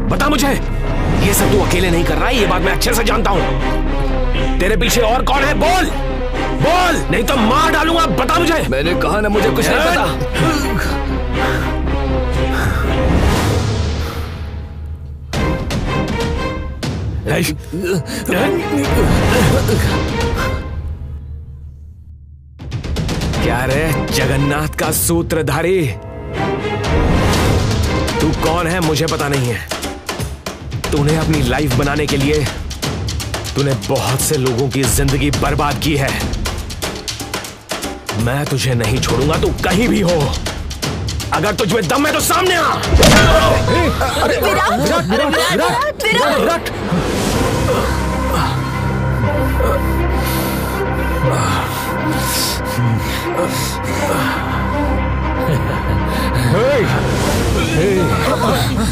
बता मुझे। ये सब तू अकेले नहीं कर रहा है, ये बात मैं अच्छे से जानता हूँ। तेरे पीछे और कौन है? बोल बोल, नहीं तो मार डालूंगा। बता मुझे। मैंने कहा ना, मुझे कुछ नहीं पता। क्या रे जगन्नाथ का सूत्रधारी, तू कौन है मुझे पता नहीं है। तूने अपनी लाइफ बनाने के लिए तूने बहुत से लोगों की जिंदगी बर्बाद की है। मैं तुझे नहीं छोड़ूंगा, तू कहीं भी हो। अगर तुझ में दम है तो सामने आ। विराट,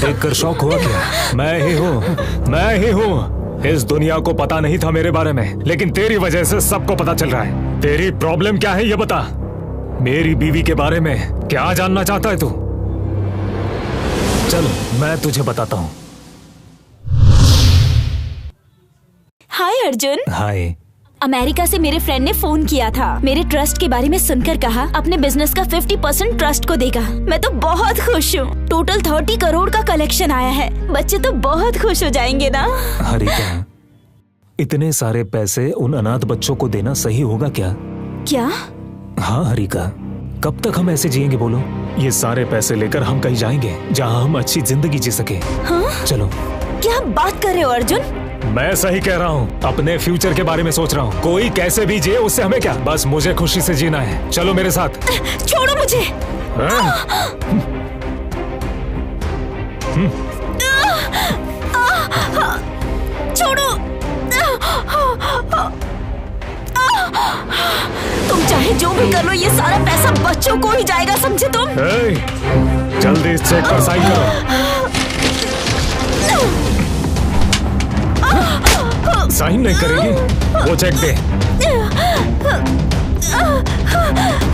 देखकर शौक हुआ क्या? मैं ही हूँ। इस दुनिया को पता नहीं था मेरे बारे में, लेकिन तेरी वजह से सबको पता चल रहा है। तेरी प्रॉब्लम क्या है ये बता। मेरी बीवी के बारे में क्या जानना चाहता है तू? चल मैं तुझे बताता हूँ। हाय अर्जुन। हाय। अमेरिका से मेरे फ्रेंड ने फोन किया था। मेरे ट्रस्ट के बारे में सुनकर कहा अपने बिजनेस का 50% ट्रस्ट को देगा। मैं तो बहुत खुश हूँ। टोटल 30 करोड़ का कलेक्शन आया है। बच्चे तो बहुत खुश हो जाएंगे ना। हरिका, इतने सारे पैसे उन अनाथ बच्चों को देना सही होगा क्या? क्या? हाँ हरिका, कब तक हम ऐसे जिएंगे बोलो? ये सारे पैसे लेकर हम कहीं जाएंगे जहाँ हम अच्छी जिंदगी जी सके। हाँ? चलो। क्या बात कर रहे हो अर्जुन? मैं सही कह रहा हूँ। अपने फ्यूचर के बारे में सोच रहा हूँ। कोई कैसे भी जिए उससे हमें क्या, बस मुझे खुशी से जीना है। चलो मेरे साथ। छोड़ो मुझे। छोड़ो। तुम चाहे जो भी कर लो, ये सारा पैसा बच्चों को ही जाएगा, समझे तुम? जल्दी इस चेक पर साइन करो। साइन नहीं करेगी? वो चेक दे।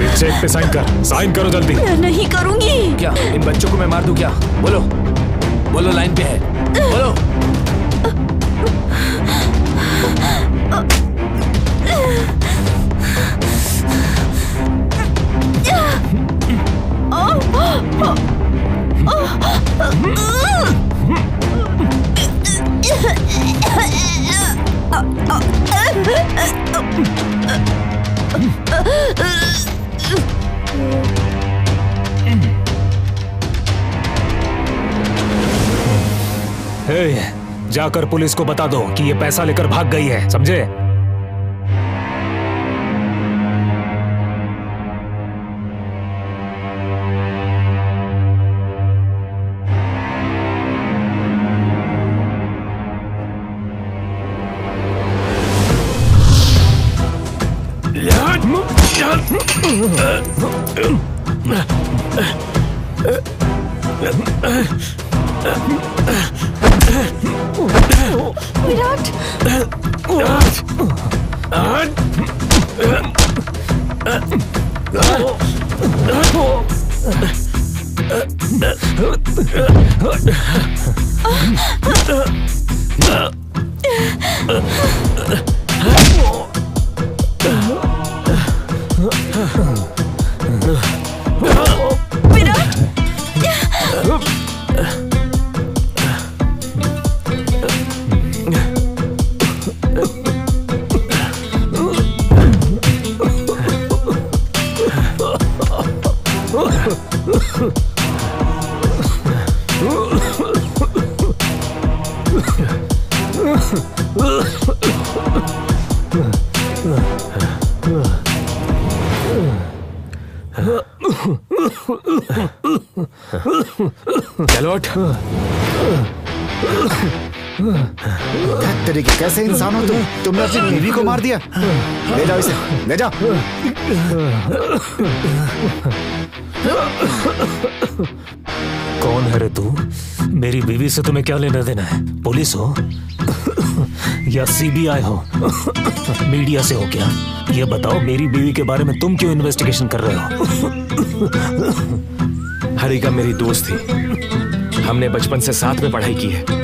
इस चेक पे साइन कर। साइन करो जल्दी। नहीं करूंगी। क्या इन बच्चों को मैं मार दूं क्या? बोलो बोलो, लाइन पे है, बोलो। जाकर पुलिस को बता दो कि ये पैसा लेकर भाग गई है, समझे? चलो उठ। तरीके कैसे इंसान हो तुम? तुमने अपनी बीवी को मार दिया। ले जाओ इसे, ले जाओ। कौन है रे तू? मेरी बीवी से तुम्हें क्या लेना देना है? पुलिस हो या CBI हो? मीडिया से हो क्या? ये बताओ मेरी बीवी के बारे में तुम क्यों इन्वेस्टिगेशन कर रहे हो? हरिका मेरी दोस्त थी, हमने बचपन से साथ में पढ़ाई की है।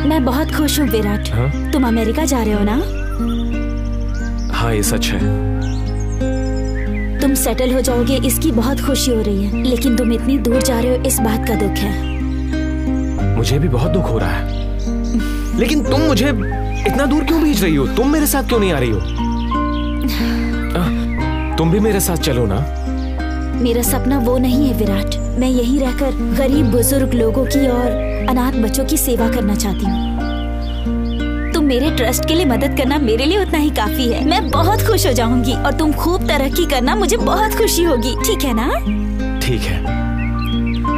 मैं बहुत खुश हूँ विराट। हाँ? तुम अमेरिका जा रहे हो ना? हाँ ये सच है। तुम सेटल हो जाओगे इसकी बहुत खुशी हो रही है, लेकिन तुम इतनी दूर जा रहे हो इस बात का दुख है। मुझे भी बहुत दुख हो रहा है, लेकिन तुम मुझे इतना दूर क्यों भेज रही हो? तुम मेरे साथ क्यों नहीं आ रही हो? तुम भी मेरे साथ चलो ना। मेरा सपना वो नहीं है विराट। मैं यहीं रहकर गरीब बुजुर्ग लोगों की और अनाथ बच्चों की सेवा करना चाहती हूँ। तुम मेरे ट्रस्ट के लिए मदद करना मेरे लिए उतना ही काफी है। मैं बहुत खुश हो जाऊंगी और तुम खूब तरक्की करना, मुझे बहुत खुशी होगी। ठीक है ना? ठीक है,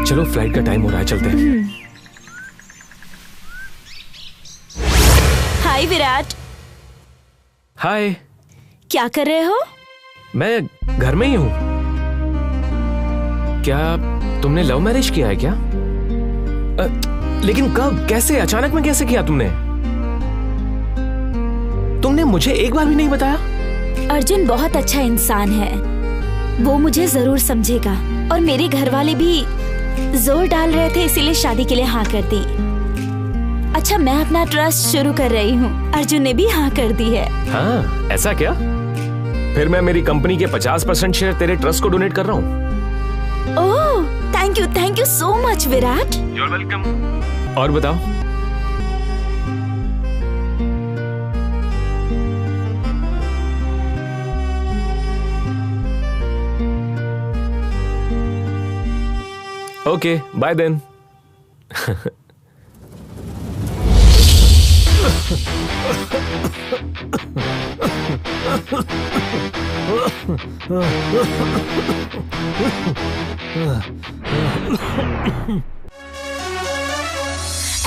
चलो फ्लाइट का टाइम हो रहा है, चलते हैं। हाय विराट। हाय। क्या कर रहे हो? मैं घर में ही हूँ। क्या तुमने लव मैरिज किया है क्या? लेकिन कब, कैसे, अचानक में कैसे किया तुमने? तुमने मुझे एक बार भी नहीं बताया। अर्जुन बहुत अच्छा इंसान है, वो मुझे जरूर समझेगा। और मेरे घर वाले भी जोर डाल रहे थे, इसीलिए शादी के लिए हाँ कर दी। अच्छा, मैं अपना ट्रस्ट शुरू कर रही हूँ। अर्जुन ने भी हाँ कर दी है। हाँ, ऐसा क्या? फिर मैं मेरी कंपनी के 50% शेयर तेरे ट्रस्ट को डोनेट कर रहा हूँ। Oh, thank you so much Virat. You are welcome. और बताओ। Okay, bye then.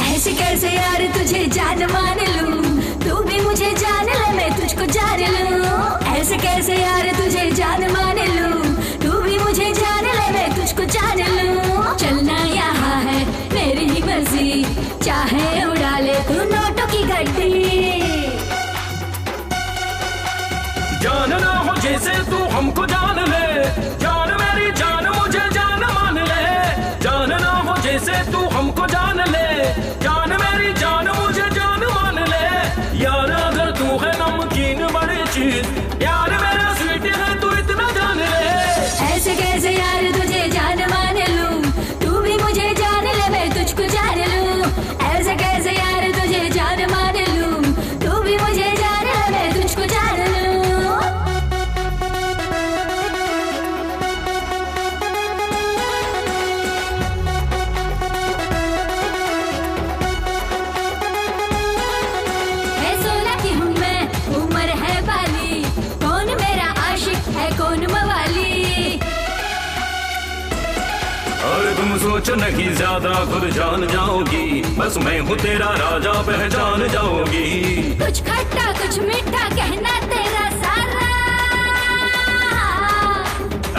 ऐसे कैसे यार तुझे जान मान लूं, तू भी मुझे जान ले, मैं तुझको जान लूं। ऐसे कैसे यार तुझे जान मान लूं, तू भी मुझे जान ले, मैं तुझको जान लूं। चलना यहाँ है मेरी ही मर्जी, चाहे उड़ा ले तू नोटों की गड्डी। जानना हो जैसे तू हमको जान ले, जान मेरी जान मुझे जान मान ले। जानना हो जैसे तू हमको जान ले, जान मेरी जान मुझे जान मान ले। यार अगर तू है नमकीन बड़ी चीज, यार मेरा स्वीट है तू इतना जान ले। ऐसे कैसे यार तुझे जान मान लूं, तू भी मुझे जान ले, मैं तुझको जान लूं। ऐसे कैसे यार तुझे जान मान लूं, तू भी मुझे जान ले, मैं तुझको जान लूं। तुम सोचो नहीं ज्यादा खुद जान जाओगी, बस मैं हूँ तेरा राजा पहचान जाओगी। कुछ खट्टा कुछ कुछ मीठा कहना तेरा सारा।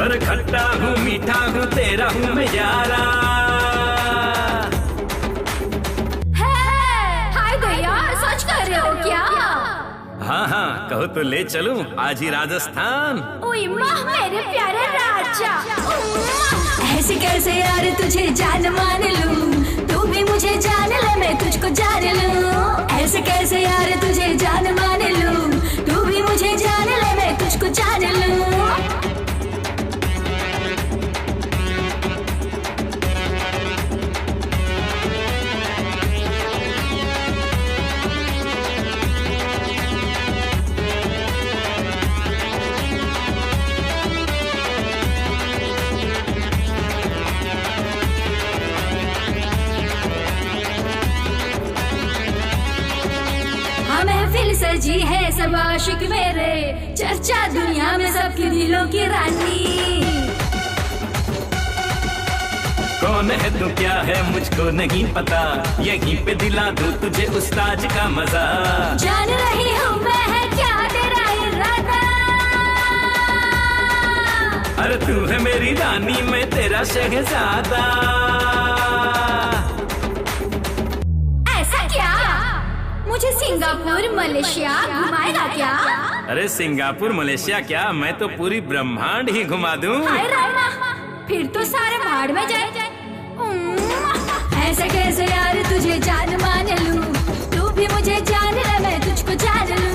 और खट्टा हूँ मीठा हूँ तेरा हूँ मैं यारा। हाय भैया, सच कर रहे हो क्या? हाँ हाँ कहो तो ले चलूं आज ही राजस्थान। ओए माँ मेरे प्यारे राजा, ऐसे कैसे यार तुझे जान मान लूं, तू भी मुझे जान ले मैं तुझको जान लूं। ऐसे कैसे यार तुझे जान मान लूं, तू भी मुझे जान ले मैं तुझको जान लूं। महफिल सजी है सब आशिक मेरे, चर्चा दुनिया में सबके दिलों की रानी। कौन है तू क्या है मुझको नहीं पता, यहीं पे दिला दूं तुझे उस ताज का मजा। जान रही हूँ मैं है क्या तेरा इरादा, अरे तू है मेरी रानी मैं तेरा शहजादा। ऐसा क्या मुझे सिंगापुर मलेशिया घुमाएगा क्या? अरे सिंगापुर मलेशिया क्या, मैं तो पूरी ब्रह्मांड ही घुमा दूं। हाय रामा, फिर तो सारे भाड़ में जाए। ऐसे कैसे यार तुझे जान मान लूं, तू भी मुझे जान ले मैं तुझको जान लूं।